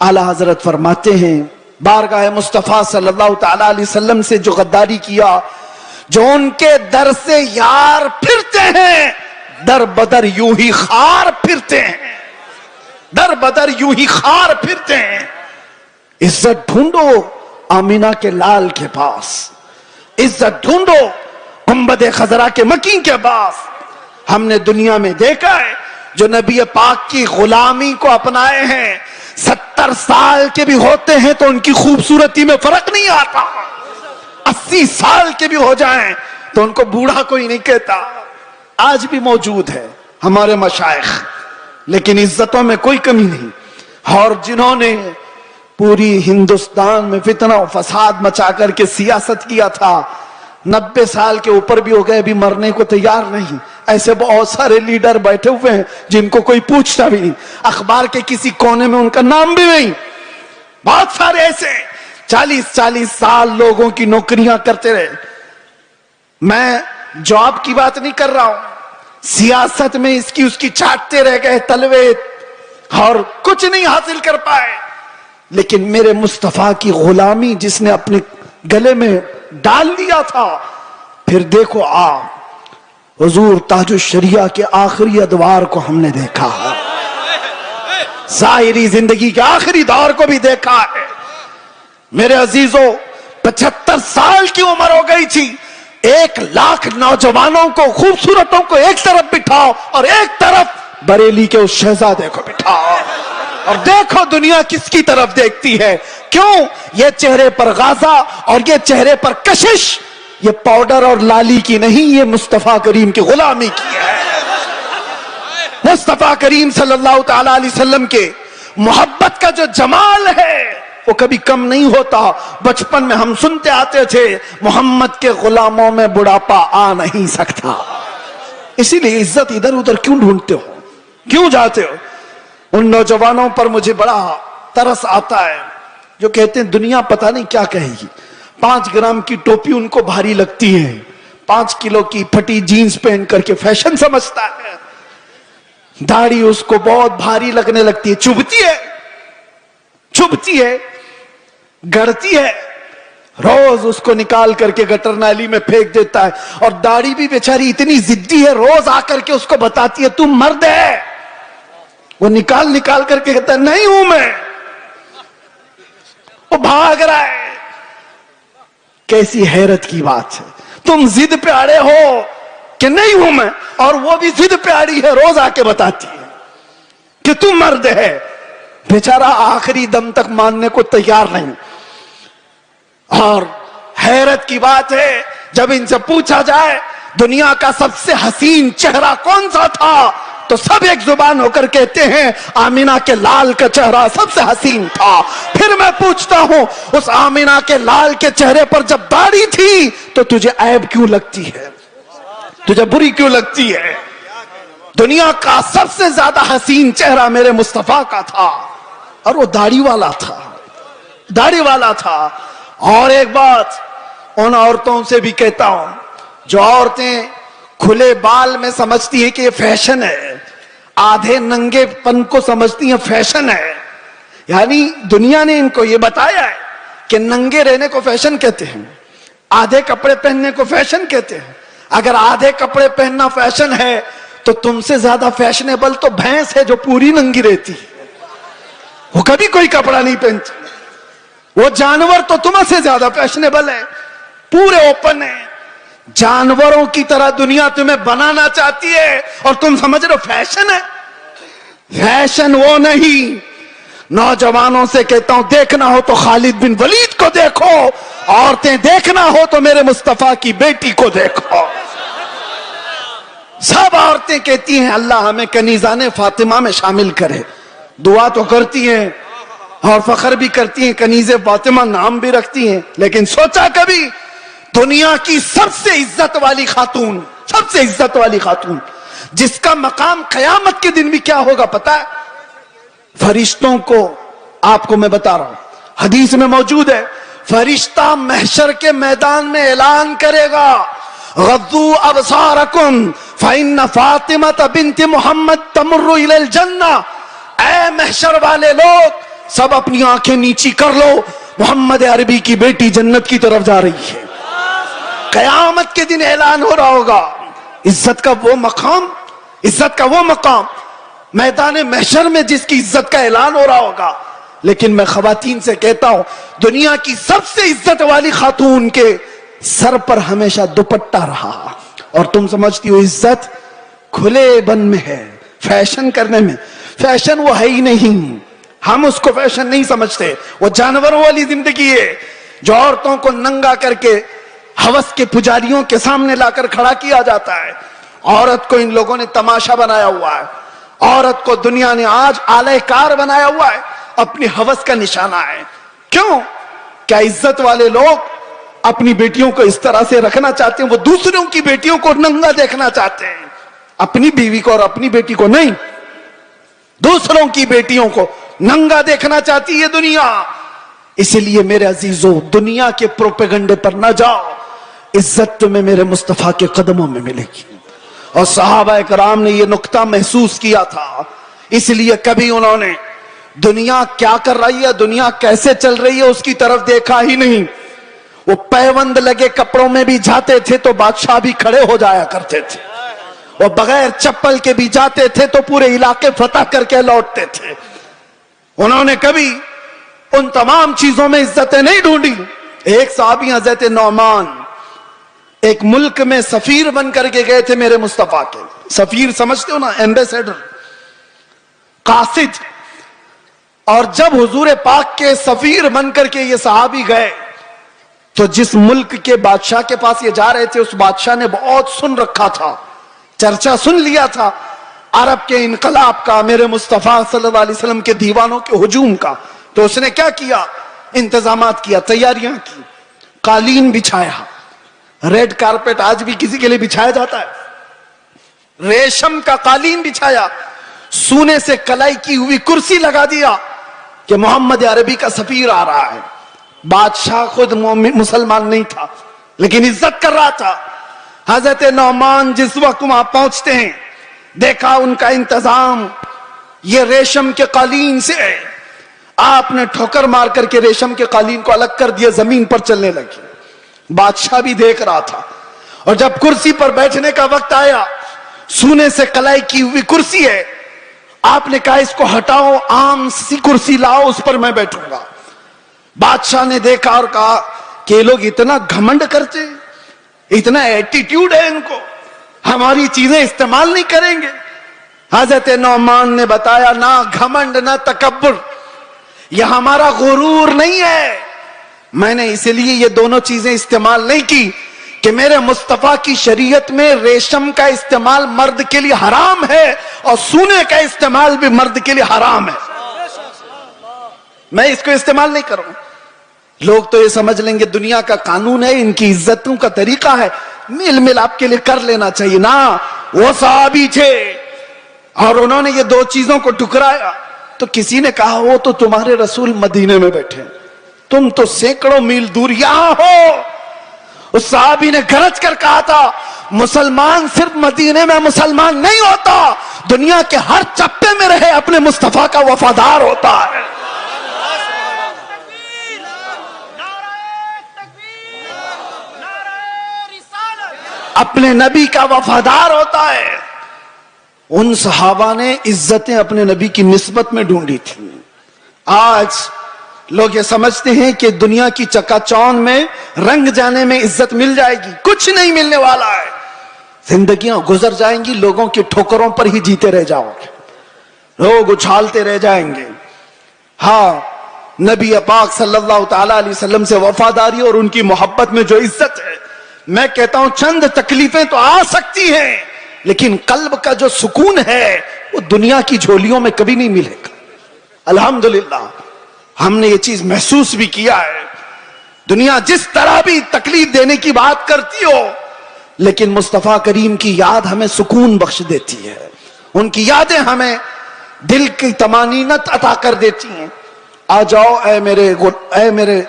اعلیٰ حضرت فرماتے ہیں بارگاہ مصطفیٰ صلی اللہ تعالی علیہ وسلم سے جو غداری کیا، جو ان کے در سے یار پھرتے ہیں، در بدر یوں ہی خار پھرتے ہیں، در بدر یوں ہی خار پھرتے ہیں۔ عزت ڈھونڈو آمینہ کے لال کے پاس، عزت ڈھونڈو گنبد خضرا کے مکین کے پاس۔ ہم نے دنیا میں دیکھا ہے جو نبی پاک کی غلامی کو اپنائے ہیں، 70 سال کے بھی ہوتے ہیں تو ان کی خوبصورتی میں فرق نہیں آتا، 80 سال کے بھی ہو جائیں تو ان کو بوڑھا کوئی نہیں کہتا۔ آج بھی موجود ہے ہمارے مشائخ، لیکن عزتوں میں کوئی کمی نہیں۔ اور جنہوں نے پوری ہندوستان میں فتنہ و فساد مچا کر کے سیاست کیا تھا، 90 سال کے اوپر بھی ہو گئے، بھی مرنے کو تیار نہیں۔ ایسے بہت سارے لیڈر بیٹھے ہوئے ہیں جن کو کوئی پوچھتا بھی نہیں، اخبار کے کسی کونے میں ان کا نام بھی نہیں۔ بہت سارے ایسے 40 سال لوگوں کی نوکریاں کرتے رہے۔ میں جاب کی بات نہیں کر رہا ہوں، سیاست میں اس کی چاٹتے رہ گئے تلوے اور کچھ نہیں حاصل کر پائے۔ لیکن میرے مصطفیٰ کی غلامی جس نے اپنے گلے میں ڈال لیا تھا، پھر دیکھو حضور تاج الشریعہ کے آخری ادوار کو ہم نے دیکھا ہے، ظاہری زندگی کے آخری دور کو بھی دیکھا ہے۔ میرے عزیزوں 75 سال کی عمر ہو گئی تھی، 1 لاکھ نوجوانوں کو، خوبصورتوں کو ایک طرف بٹھاؤ اور ایک طرف بریلی کے اس شہزادے کو بٹھاؤ، اور دیکھو دنیا کس کی طرف دیکھتی ہے۔ کیوں؟ یہ چہرے پر غازہ اور یہ چہرے پر کشش، یہ پاؤڈر اور لالی کی نہیں، یہ مصطفیٰ کریم کی غلامی کی ہے۔ مصطفیٰ کریم صلی اللہ تعالی علیہ وسلم کے محبت کا جو جمال ہے وہ کبھی کم نہیں ہوتا۔ بچپن میں ہم سنتے آتے تھے محمد کے غلاموں میں بڑھاپا آ نہیں سکتا۔ اسی لیے عزت ادھر ادھر کیوں ڈھونڈتے ہو، کیوں جاتے ہو؟ ان نوجوانوں پر مجھے بڑا ترس آتا ہے جو کہتے ہیں دنیا پتہ نہیں کیا کہے گی، 5 گرام کی ٹوپی ان کو بھاری لگتی ہے، 5 کلو کی پھٹی جینز پہن کر کے فیشن سمجھتا ہے، داڑھی اس کو بہت بھاری لگنے لگتی ہے، چبھتی ہے، گڑتی ہے۔ روز اس کو نکال کر کے گٹر نالی میں پھینک دیتا ہے. اور داڑھی بھی بیچاری اتنی ضدی ہے, روز آ کر کے اس کو بتاتی ہے تم مرد ہے. وہ نکال کر کے کہتا ہے نہیں ہوں میں. وہ بھاگ رہا ہے. کیسی حیرت کی بات ہے, تم ضد پہ اڑے ہو کہ نہیں ہوں میں, اور وہ بھی ضد پہ اڑی ہے, روز آ کے بتاتی ہے کہ تم مرد ہے. بیچارہ آخری دم تک ماننے کو تیار نہیں. اور حیرت کی بات ہے جب ان سے پوچھا جائے دنیا کا سب سے حسین چہرہ کون سا تھا, تو سب ایک زبان ہو کر کہتے ہیں آمینہ کے لال کا چہرہ سب سے حسین تھا. پھر میں پوچھتا ہوں اس آمینہ کے لال کے چہرے پر جب داڑھی تھی تو تجھے عیب کیوں لگتی ہے, تجھے بری کیوں لگتی ہے؟ دنیا کا سب سے زیادہ حسین چہرہ میرے مصطفیٰ کا تھا, اور وہ داڑھی والا تھا, داڑھی والا تھا. اور ایک بات ان عورتوں سے بھی کہتا ہوں جو عورتیں کھلے بال میں سمجھتی ہیں کہ یہ فیشن ہے, آدھے ننگے پن کو سمجھتی ہیں فیشن ہے. یعنی دنیا نے ان کو یہ بتایا ہے کہ ننگے رہنے کو فیشن کہتے ہیں, آدھے کپڑے پہننے کو فیشن کہتے ہیں. اگر آدھے کپڑے پہننا فیشن ہے تو تم سے زیادہ فیشنیبل تو بھینس ہے جو پوری ننگی رہتی ہے, وہ کبھی کوئی کپڑا نہیں پہنتی. وہ جانور تو تم سے زیادہ فیشنیبل ہے, پورے اوپن ہے. جانوروں کی طرح دنیا تمہیں بنانا چاہتی ہے اور تم سمجھ رہے ہو فیشن ہے. فیشن وہ نہیں. نوجوانوں سے کہتا ہوں دیکھنا ہو تو خالد بن ولید کو دیکھو, عورتیں دیکھنا ہو تو میرے مصطفیٰ کی بیٹی کو دیکھو. سب عورتیں کہتی ہیں اللہ ہمیں کنیزان فاطمہ میں شامل کرے, دعا تو کرتی ہیں اور فخر بھی کرتی ہیں, کنیز فاطمہ نام بھی رکھتی ہیں. لیکن سوچا کبھی دنیا کی سب سے عزت والی خاتون, سب سے عزت والی خاتون جس کا مقام قیامت کے دن بھی کیا ہوگا پتا ہے؟ فرشتوں کو, آپ کو میں بتا رہا ہوں, حدیث میں موجود ہے, فرشتہ محشر کے میدان میں اعلان کرے گا غضوا ابصارکم فإن فاطمہ بنت محمد تمر الی الجنہ. اے محشر والے لوگ سب اپنی آنکھیں نیچی کر لو, محمد عربی کی بیٹی جنت کی طرف جا رہی ہے. قیامت کے دن اعلان ہو رہا ہوگا. عزت کا وہ مقام, عزت کا وہ مقام میدان محشر میں جس کی عزت کا اعلان ہو رہا ہوگا. لیکن میں خواتین سے کہتا ہوں دنیا کی سب سے عزت والی خاتون کے سر پر ہمیشہ دوپٹہ رہا, اور تم سمجھتی ہو عزت کھلے بن میں ہے, فیشن کرنے میں. فیشن وہ ہے ہی نہیں, ہم اس کو فیشن نہیں سمجھتے. وہ جانوروں والی زندگی ہے جو عورتوں کو ننگا کر کے ہوس کے پجاریوں کے سامنے لا کر کھڑا کیا جاتا ہے. عورت کو ان لوگوں نے تماشا بنایا ہوا ہے, عورت کو دنیا نے آج آلہ کار بنایا ہوا ہے, اپنی ہوس کا نشانہ ہے. کیوں؟ کیا عزت والے لوگ اپنی بیٹیوں کو اس طرح سے رکھنا چاہتے ہیں؟ وہ دوسروں کی بیٹیوں کو ننگا دیکھنا چاہتے ہیں, اپنی بیوی کو اور اپنی بیٹی کو نہیں, دوسروں کی بیٹیوں کو ننگا دیکھنا چاہتی ہے دنیا. اس لیے میرے عزیزوں دنیا کے پروپیگنڈے پر نہ جاؤ, عزت تمہیں میرے مصطفیٰ کے قدموں میں ملے گی. اور صحابہ کرام نے یہ نقطہ محسوس کیا تھا, اس لیے کبھی انہوں نے دنیا کیا کر رہی ہے, دنیا کیسے چل رہی ہے اس کی طرف دیکھا ہی نہیں. وہ پیوند لگے کپڑوں میں بھی جاتے تھے تو بادشاہ بھی کھڑے ہو جایا کرتے تھے, وہ بغیر چپل کے بھی جاتے تھے تو پورے علاقے فتح کر کے لوٹتے تھے. انہوں نے کبھی ان تمام چیزوں میں عزتیں نہیں ڈھونڈی. ایک صحابی حضرت نعمان ایک ملک میں سفیر بن کر کے گئے تھے میرے مصطفیٰ کے. سفیر سمجھتے ہو نا, ایمبیسیڈر, قاصد. اور جب حضور پاک کے سفیر بن کر کے یہ صحابی گئے تو جس ملک کے بادشاہ کے پاس یہ جا رہے تھے اس بادشاہ نے بہت سن رکھا تھا, چرچا سن لیا تھا عرب کے انقلاب کا, میرے مصطفیٰ صلی اللہ علیہ وسلم کے دیوانوں کے ہجوم کا. تو اس نے کیا کیا, انتظامات کیا, تیاریاں کی, قالین بچھایا. ریڈ کارپیٹ آج بھی کسی کے لیے بچھایا جاتا ہے, ریشم کا قالین بچھایا, سونے سے کلائی کی ہوئی کرسی لگا دیا کہ محمد عربی کا سفیر آ رہا ہے. بادشاہ خود مسلمان نہیں تھا لیکن عزت کر رہا تھا. حضرت نعمان جس وقت وہاں پہنچتے ہیں دیکھا ان کا انتظام یہ ریشم کے قالین سے ہے, آپ نے ٹھوکر مار کر کے ریشم کے قالین کو الگ کر دیا, زمین پر چلنے لگی. بادشاہ بھی دیکھ رہا تھا, اور جب کرسی پر بیٹھنے کا وقت آیا, سونے سے کلائی کی ہوئی کرسی ہے, آپ نے کہا اس کو ہٹاؤ, عام سی کرسی لاؤ, اس پر میں بیٹھوں گا. بادشاہ نے دیکھا اور کہا کہ یہ لوگ اتنا گھمنڈ کرتے, اتنا ایٹیٹیوڈ ہے ان کو, ہماری چیزیں استعمال نہیں کریں گے. حضرت نعمان نے بتایا نہ گھمنڈ نہ تکبر, یہ ہمارا غرور نہیں ہے. میں نے اسی لیے یہ دونوں چیزیں استعمال نہیں کی کہ میرے مصطفیٰ کی شریعت میں ریشم کا استعمال مرد کے لیے حرام ہے اور سونے کا استعمال بھی مرد کے لیے حرام ہے. میں اس کو استعمال نہیں کروں. لوگ تو یہ سمجھ لیں گے دنیا کا قانون ہے, ان کی عزتوں کا طریقہ ہے, مل مل آپ کے لیے کر لینا چاہیے. نا, وہ صحابی تھے اور انہوں نے یہ دو چیزوں کو ٹکرایا. تو کسی نے کہا وہ تو تمہارے رسول مدینے میں بیٹھے, تم تو سینکڑوں میل دور یہاں ہو. اس صحابی نے گرج کر کہا تھا مسلمان صرف مدینے میں مسلمان نہیں ہوتا, دنیا کے ہر چپے میں رہے اپنے مصطفیٰ کا وفادار ہوتا ہے. اپنے نبی کا وفادار ہوتا ہے. ان صحابہ نے عزتیں اپنے نبی کی نسبت میں ڈھونڈی تھی. آج لوگ یہ سمجھتے ہیں کہ دنیا کی چکا چوند میں رنگ جانے میں عزت مل جائے گی. کچھ نہیں ملنے والا ہے. زندگیاں گزر جائیں گی, لوگوں کی ٹھوکروں پر ہی جیتے رہ جاؤ گے, لوگ اچھالتے رہ جائیں گے. ہاں, نبی پاک صلی اللہ تعالی علیہ وسلم سے وفاداری اور ان کی محبت میں جو عزت ہے, میں کہتا ہوں چند تکلیفیں تو آ سکتی ہیں, لیکن قلب کا جو سکون ہے وہ دنیا کی جھولیوں میں کبھی نہیں ملے گا. الحمدللہ ہم نے یہ چیز محسوس بھی کیا ہے. دنیا جس طرح بھی تکلیف دینے کی بات کرتی ہو, لیکن مصطفیٰ کریم کی یاد ہمیں سکون بخش دیتی ہے. ان کی یادیں ہمیں دل کی طمانینت عطا کر دیتی ہیں. آ جاؤ اے میرے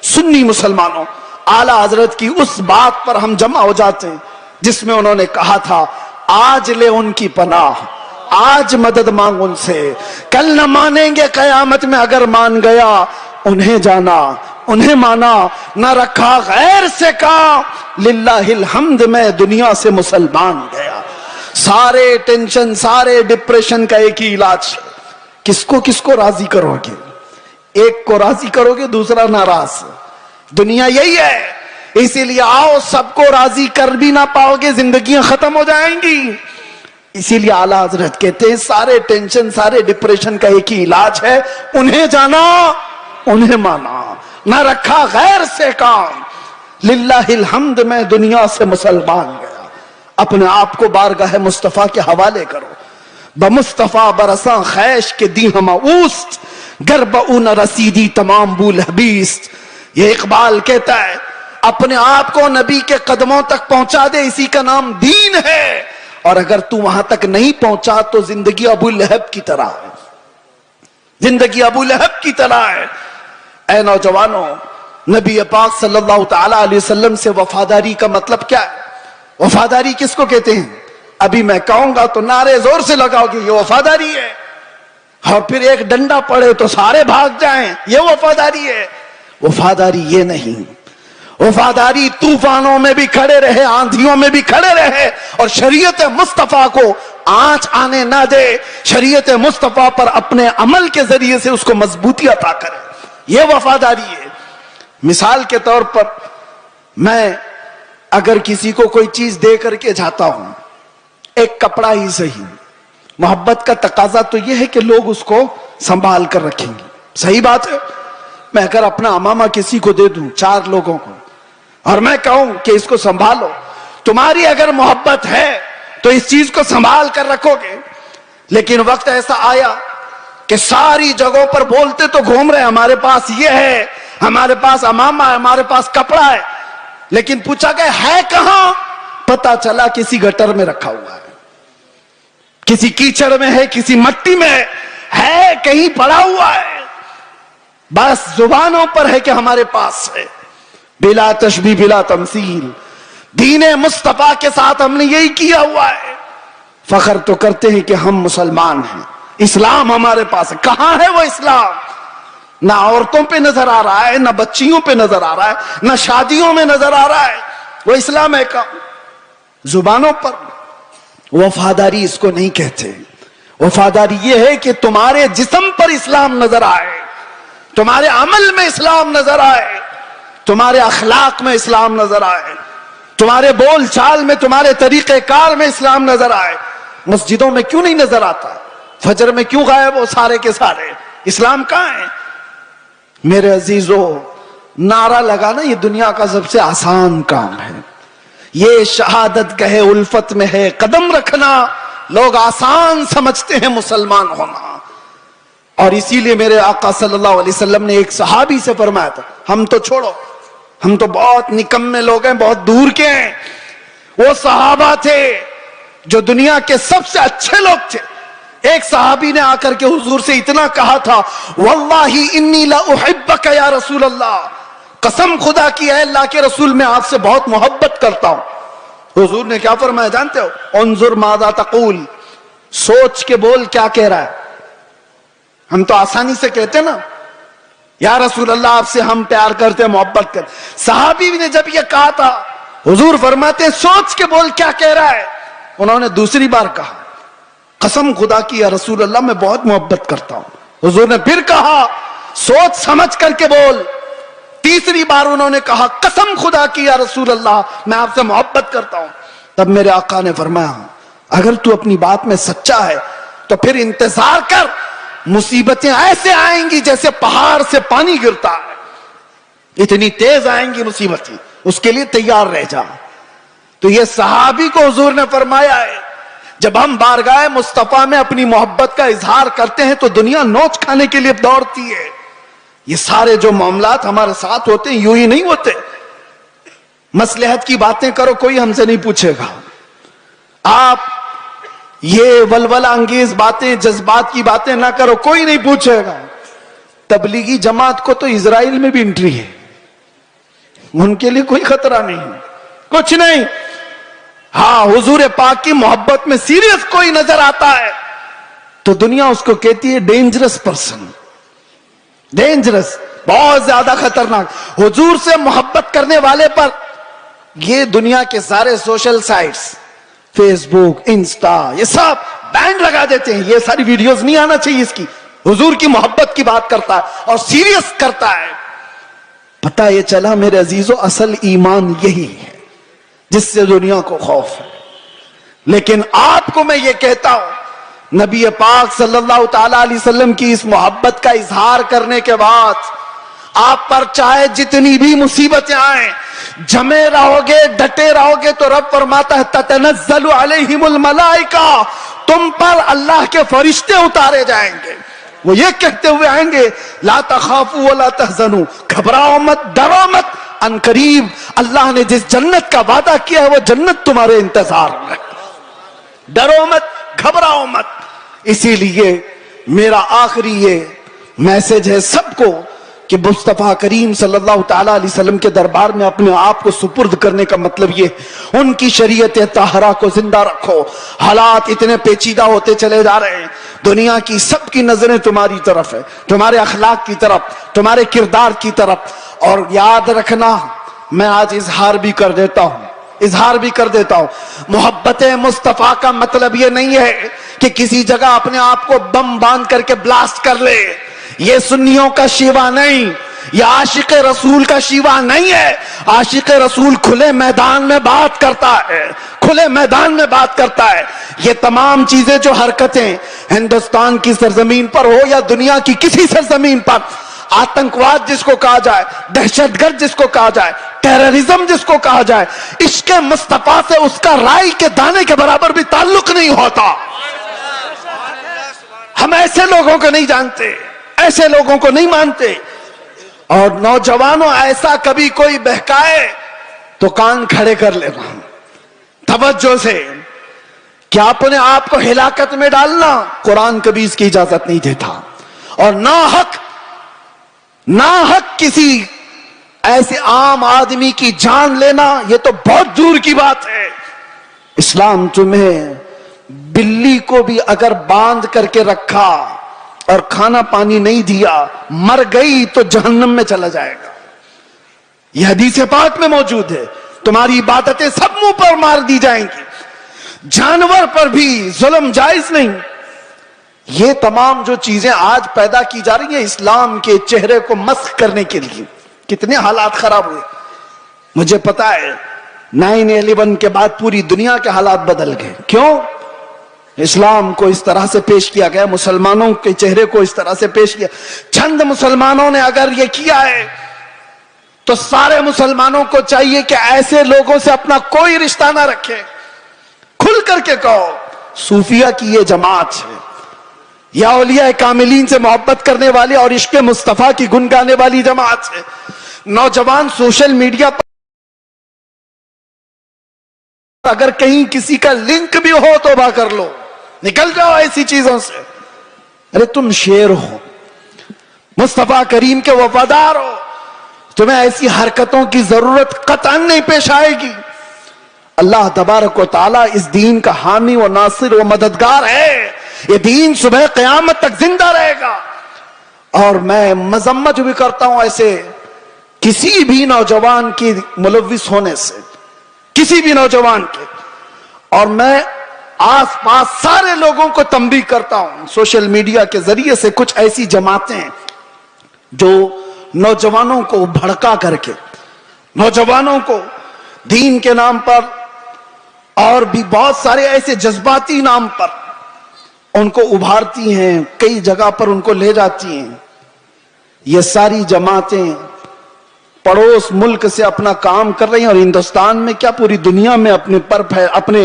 سنی مسلمانوں, اعلیٰ حضرت کی اس بات پر ہم جمع ہو جاتے ہیں جس میں انہوں نے کہا تھا آج لے ان کی پناہ, آج مدد مانگ ان سے, کل نہ مانیں گے قیامت میں اگر مان گیا. انہیں جانا انہیں مانا, نہ رکھا غیر سے کام, للہ الحمد میں دنیا سے مسلمان گیا. سارے ٹینشن سارے ڈپریشن کا ایک ہی علاج, کس کو راضی کرو گے. ایک کو راضی کرو گے دوسرا ناراض. دنیا یہی ہے, اسی لیے آؤ سب کو راضی کر بھی نہ پاؤ گے, زندگیاں ختم ہو جائیں گی. اسی لیے اعلیٰ حضرت کہتے ہیں سارے ٹینشن سارے ڈپریشن کا ایک ہی علاج ہے, انہیں جانا انہیں مانا, نہ رکھا غیر سے کام, للہ الحمد میں دنیا سے مسلمان گیا. اپنے آپ کو بارگاہ مصطفیٰ کے حوالے کرو. بمصطفیٰ برساں خیش کے دی ہم اوست, گرب اون رسیدی تمام بول حبیست. یہ اقبال کہتا ہے اپنے آپ کو نبی کے قدموں تک پہنچا دے, اسی کا نام دین ہے. اور اگر تو وہاں تک نہیں پہنچا تو زندگی ابو لہب کی طرح ہے, زندگی ابو لہب کی طرح ہے. اے نوجوانوں, نبی پاک صلی اللہ تعالی علیہ وسلم سے وفاداری کا مطلب کیا ہے؟ وفاداری کس کو کہتے ہیں؟ ابھی میں کہوں گا تو نعرے زور سے لگاؤ گے یہ وفاداری ہے, اور پھر ایک ڈنڈا پڑے تو سارے بھاگ جائیں یہ وفاداری ہے. وفاداری یہ نہیں. وفاداری طوفانوں میں بھی کھڑے رہے, آندھیوں میں بھی کھڑے رہے, اور شریعت مصطفیٰ کو آنچ آنے نہ دے, شریعت مصطفیٰ پر اپنے عمل کے ذریعے سے اس کو مضبوطی عطا کرے. یہ وفاداری ہے. مثال کے طور پر میں اگر کسی کو کوئی چیز دے کر کے جاتا ہوں, ایک کپڑا ہی صحیح, محبت کا تقاضا تو یہ ہے کہ لوگ اس کو سنبھال کر رکھیں گے, صحیح بات ہے. میں اگر اپنا امامہ کسی کو دے دوں 4 لوگوں کو, اور میں کہوں کہ اس کو سنبھالو, تمہاری اگر محبت ہے تو اس چیز کو سنبھال کر رکھو گے. لیکن وقت ایسا آیا کہ ساری جگہوں پر بولتے تو گھوم رہے, ہمارے پاس یہ ہے, ہمارے پاس امامہ ہے, ہمارے پاس کپڑا ہے, لیکن پوچھا کہ ہے کہاں؟ پتا چلا کسی گٹر میں رکھا ہوا ہے, کسی کیچڑ میں ہے, کسی مٹی میں ہے, کہیں پڑا ہوا ہے. بس زبانوں پر ہے کہ ہمارے پاس ہے. بلا تشبیہ بلا تمثیل, دین مصطفیٰ کے ساتھ ہم نے یہی کیا ہوا ہے. فخر تو کرتے ہیں کہ ہم مسلمان ہیں, اسلام ہمارے پاس ہے. کہاں ہے وہ اسلام؟ نہ عورتوں پہ نظر آ رہا ہے، نہ بچیوں پہ نظر آ رہا ہے، نہ شادیوں میں نظر آ رہا ہے. وہ اسلام ہے کا زبانوں پر. وفاداری اس کو نہیں کہتے. وفاداری یہ ہے کہ تمہارے جسم پر اسلام نظر آئے، تمہارے عمل میں اسلام نظر آئے، تمہارے اخلاق میں اسلام نظر آئے، تمہارے بول چال میں، تمہارے طریقہ کار میں اسلام نظر آئے. مسجدوں میں کیوں نہیں نظر آتا؟ فجر میں کیوں غائب وہ سارے کے سارے؟ اسلام کہاں ہے؟ میرے عزیزو، نعرہ لگانا یہ دنیا کا سب سے آسان کام ہے. یہ شہادت گہے الفت میں ہے قدم رکھنا لوگ آسان سمجھتے ہیں مسلمان ہونا. اور اسی لیے میرے آقا صلی اللہ علیہ وسلم نے ایک صحابی سے فرمایا تھا، ہم تو چھوڑو، ہم تو بہت نکمے لوگ ہیں، بہت دور کے ہیں. وہ صحابہ تھے جو دنیا کے سب سے اچھے لوگ تھے. ایک صحابی نے آ کر کے حضور سے اتنا کہا تھا، واللہ انی لا احبک یا رسول اللہ، قسم خدا کی ہے اللہ کے رسول میں آپ سے بہت محبت کرتا ہوں. حضور نے کیا فرمایا جانتے ہو؟ انظر ماذا تقول، سوچ کے بول کیا کہہ رہا ہے. ہم تو آسانی سے کہتے نا یا رسول اللہ آپ سے ہم پیار کرتے محبت کرتے. صحابی نے جب یہ کہا تھا حضور فرماتے ہیں سوچ کے بول کیا کہہ رہا ہے. انہوں نے دوسری بار کہا قسم خدا کی یا رسول اللہ میں بہت محبت کرتا ہوں. حضور نے پھر کہا سوچ سمجھ کر کے بول. تیسری بار انہوں نے کہا قسم خدا کی یا رسول اللہ میں آپ سے محبت کرتا ہوں. تب میرے آقا نے فرمایا اگر تو اپنی بات میں سچا ہے تو پھر انتظار کر، مصیبتیں ایسے آئیں گی جیسے پہاڑ سے پانی گرتا ہے، اتنی تیز آئیں گی مصیبتیں، اس کے لیے تیار رہ جا. تو یہ صحابی کو حضور نے فرمایا ہے جب ہم بارگاہ مصطفیٰ میں اپنی محبت کا اظہار کرتے ہیں تو دنیا نوچ کھانے کے لیے دوڑتی ہے. یہ سارے جو معاملات ہمارے ساتھ ہوتے ہیں یوں ہی نہیں ہوتے. مصلحت کی باتیں کرو کوئی ہم سے نہیں پوچھے گا. آپ یہ ولولہ انگیز باتیں، جذبات کی باتیں نہ کرو کوئی نہیں پوچھے گا. تبلیغی جماعت کو تو اسرائیل میں بھی انٹری ہے، ان کے لیے کوئی خطرہ نہیں، کچھ نہیں. ہاں حضور پاک کی محبت میں سیریس کوئی نظر آتا ہے تو دنیا اس کو کہتی ہے ڈینجرس پرسن، ڈینجرس، بہت زیادہ خطرناک. حضور سے محبت کرنے والے پر یہ دنیا کے سارے سوشل سائٹس، فیس بک، انسٹا، یہ سب بینڈ لگا دیتے ہیں. یہ ساری ویڈیوز نہیں آنا چاہیے اس کی. حضور کی محبت کی بات کرتا ہے اور سیریس کرتا ہے. پتہ یہ چلا میرے عزیزو اصل ایمان یہی ہے جس سے دنیا کو خوف ہے. لیکن آپ کو میں یہ کہتا ہوں نبی پاک صلی اللہ تعالی علیہ وسلم کی اس محبت کا اظہار کرنے کے بعد آپ پر چاہے جتنی بھی مصیبتیں آئیں، جمے رہو گے، ڈٹے رہو گے تو رب فرماتا ہے تتنزل علیہم الملائکہ، تم پر اللہ کے فرشتے اتارے جائیں گے. وہ یہ کہتے ہوئے آئیں گے لا تخافوا ولا تحزنوا، گھبراؤ مت، ڈرو مت، ان قریب اللہ نے جس جنت کا وعدہ کیا ہے وہ جنت تمہارے انتظار میں. ڈرو مت، گھبراؤ مت. اسی لیے میرا آخری یہ میسج ہے سب کو کہ مصطفیٰ کریم صلی اللہ تعالی علیہ وسلم کے دربار میں اپنے آپ کو سپرد کرنے کا مطلب یہ ان کی شریعت طاہرہ کو زندہ رکھو. حالات اتنے پیچیدہ ہوتے چلے جا رہے ہیں، دنیا کی سب کی نظریں تمہاری طرف ہے، تمہارے اخلاق کی طرف، تمہارے کردار کی طرف. اور یاد رکھنا میں آج اظہار بھی کر دیتا ہوں محبت مصطفیٰ کا مطلب یہ نہیں ہے کہ کسی جگہ اپنے آپ کو بم باندھ کر کے بلاسٹ کر لے. یہ سنیوں کا شیوا نہیں، یہ عاشق رسول کا شیوا نہیں ہے. عاشق رسول کھلے میدان میں بات کرتا ہے، کھلے میدان میں بات کرتا ہے. یہ تمام چیزیں جو حرکتیں ہندوستان کی سرزمین پر ہو یا دنیا کی کسی سرزمین پر، آتنکواد جس کو کہا جائے، دہشت گرد جس کو کہا جائے، ٹیررزم جس کو کہا جائے، عشق مصطفیٰ سے اس کا رائی کے دانے کے برابر بھی تعلق نہیں ہوتا. ہم ایسے لوگوں کو نہیں جانتے، ایسے لوگوں کو نہیں مانتے. اور نوجوانوں ایسا کبھی کوئی بہکائے تو کان کھڑے کر لینا توجہ سے، کہ اپنے آپ کو ہلاکت میں ڈالنا قرآن کبھی اس کی اجازت نہیں دیتا. اور ناحق کسی ایسے عام آدمی کی جان لینا یہ تو بہت دور کی بات ہے. اسلام تمہیں بلی کو بھی اگر باندھ کر کے رکھا اور کھانا پانی نہیں دیا، مر گئی تو جہنم میں چلا جائے گا. یہ حدیث پاک میں موجود ہے. تمہاری عبادتیں سب منہ پر مار دی جائیں گی، جانور پر بھی ظلم جائز نہیں. یہ تمام جو چیزیں آج پیدا کی جا رہی ہیں اسلام کے چہرے کو مسخ کرنے کے لیے، کتنے حالات خراب ہوئے. مجھے پتا ہے 9/11 کے بعد پوری دنیا کے حالات بدل گئے. کیوں؟ اسلام کو اس طرح سے پیش کیا گیا، مسلمانوں کے چہرے کو اس طرح سے پیش کیا. چند مسلمانوں نے اگر یہ کیا ہے تو سارے مسلمانوں کو چاہیے کہ ایسے لوگوں سے اپنا کوئی رشتہ نہ رکھے. کھل کر کے کہو صوفیہ کی یہ جماعت ہے یا اولیاء کاملین سے محبت کرنے والی اور عشق مصطفیٰ کی گن گانے والی جماعت ہے. نوجوان سوشل میڈیا پر اگر کہیں کسی کا لنک بھی ہو توبہ کر لو، نکل جاؤ ایسی چیزوں سے. ارے تم شیر ہو، مصطفیٰ کریم کے وفادار ہو، تمہیں ایسی حرکتوں کی ضرورت قطعاً نہیں پیش آئے گی. اللہ تبارک و تعالی اس دین کا حامی و ناصر و مددگار ہے. یہ دین صبح قیامت تک زندہ رہے گا. اور میں مذمت بھی کرتا ہوں ایسے کسی بھی نوجوان کی ملوث ہونے سے، کسی بھی نوجوان کے. اور میں آس پاس سارے لوگوں کو تنبیہ کرتا ہوں سوشل میڈیا کے ذریعے سے، کچھ ایسی جماعتیں جو نوجوانوں کو بھڑکا کر کے، نوجوانوں کو دین کے نام پر اور بھی بہت سارے ایسے جذباتی نام پر ان کو ابھارتی ہیں، کئی جگہ پر ان کو لے جاتی ہیں. یہ ساری جماعتیں پڑوس ملک سے اپنا کام کر رہی ہیں اور ہندوستان میں کیا پوری دنیا میں اپنے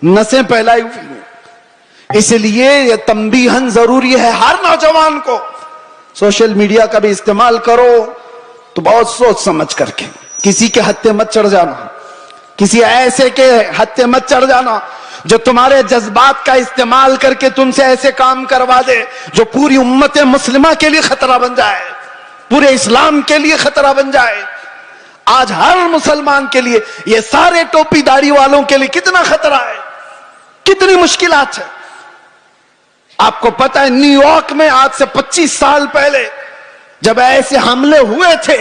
نسیں پھیلائی ہوئی ہیں. اس لیے یہ تنبیہاً ضروری ہے ہر نوجوان کو سوشل میڈیا کا بھی استعمال کرو تو بہت سوچ سمجھ کر کے. کسی کے ہتھے مت چڑھ جانا، کسی ایسے کے ہتھے مت چڑھ جانا جو تمہارے جذبات کا استعمال کر کے تم سے ایسے کام کروا دے جو پوری امت مسلمہ کے لیے خطرہ بن جائے، پورے اسلام کے لیے خطرہ بن جائے. آج ہر مسلمان کے لیے، یہ سارے ٹوپی داڑھی والوں کے لیے کتنا خطرہ ہے، کتنی مشکلات ہے. آپ کو پتا ہے نیو یارک میں آج سے 25 سال پہلے جب ایسے حملے ہوئے تھے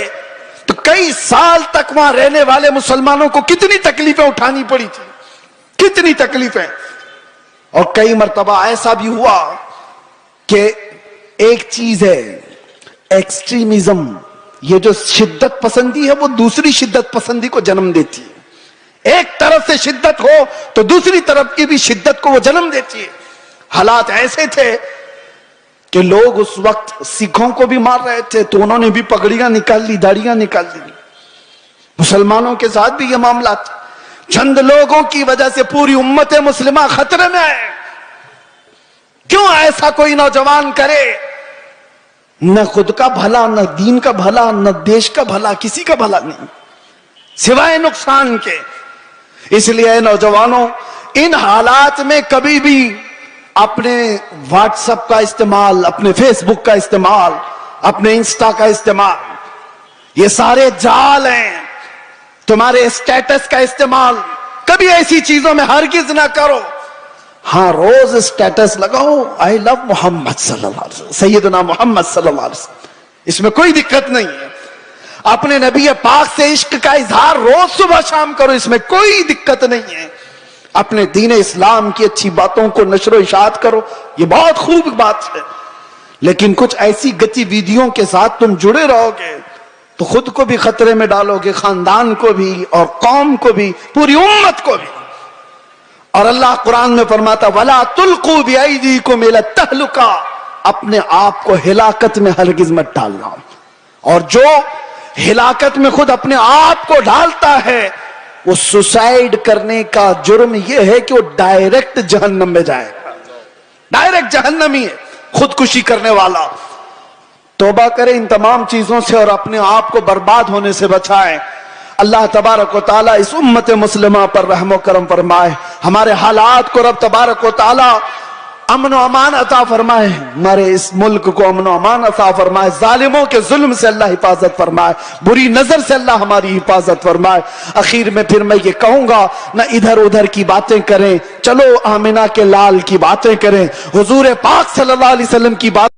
تو کئی سال تک وہاں رہنے والے مسلمانوں کو کتنی تکلیفیں اٹھانی پڑی تھی، کتنی تکلیفیں. اور کئی مرتبہ ایسا بھی ہوا کہ ایک چیز ہے ایکسٹریمزم، یہ جو شدت پسندی ہے وہ دوسری شدت پسندی کو جنم دیتی ہے. ایک طرف سے شدت ہو تو دوسری طرف کی بھی شدت کو وہ جنم دیتی ہے. حالات ایسے تھے کہ لوگ اس وقت سکھوں کو بھی مار رہے تھے تو انہوں نے بھی پگڑیاں نکال لی، داڑیاں نکال لی. مسلمانوں کے ساتھ بھی یہ معاملات، چند لوگوں کی وجہ سے پوری امت مسلمہ خطرے میں ہے. کیوں ایسا کوئی نوجوان کرے؟ نہ خود کا بھلا، نہ دین کا بھلا، نہ دیش کا بھلا، کسی کا بھلا نہیں سوائے نقصان کے. اس لیے اے نوجوانوں، ان حالات میں کبھی بھی اپنے واٹس ایپ کا استعمال، اپنے فیس بک کا استعمال، اپنے انسٹا کا استعمال، یہ سارے جال ہیں. تمہارے اسٹیٹس کا استعمال کبھی ایسی چیزوں میں ہرگز نہ کرو. ہاں روز اسٹیٹس لگاؤ آئی لو محمد صلی اللہ علیہ وسلم، سیدنا محمد صلی اللہ علیہ وسلم، اس میں کوئی دقت نہیں ہے. اپنے نبی پاک سے عشق کا اظہار روز صبح شام کرو، اس میں کوئی دقت نہیں ہے. اپنے دین اسلام کی اچھی باتوں کو نشر و اشاعت کرو، یہ بہت خوب بات ہے. لیکن کچھ ایسی گتی ویدیوں کے ساتھ تم جڑے رہو گے تو خود کو بھی خطرے میں ڈالو گے، خاندان کو بھی اور قوم کو بھی، پوری امت کو بھی. اور اللہ قرآن میں فرماتا وَلَا تُلْقُوا بِأَيْدِيكُمْ إِلَى التَّهْلُكَةِ، اپنے آپ کو ہلاکت میں ہرگز مت ڈالنا. اور جو ہلاکت میں خود اپنے آپ کو ڈالتا ہے وہ سوسائیڈ کرنے کا جرم یہ ہے کہ وہ ڈائریکٹ جہنم میں جائے گا، ڈائریکٹ جہنمی ہے خودکشی کرنے والا. توبہ کریں ان تمام چیزوں سے اور اپنے آپ کو برباد ہونے سے بچائیں. اللہ تبارک و تعالیٰ اس امت مسلمہ پر رحم و کرم فرمائے. ہمارے حالات کو رب تبارک و تعالیٰ امن و امان عطا فرمائے، ہمارے اس ملک کو امن و امان عطا فرمائے. ظالموں کے ظلم سے اللہ حفاظت فرمائے، بری نظر سے اللہ ہماری حفاظت فرمائے. اخیر میں پھر میں یہ کہوں گا نہ ادھر ادھر کی باتیں کریں، چلو آمنہ کے لال کی باتیں کریں، حضور پاک صلی اللہ علیہ وسلم کی بات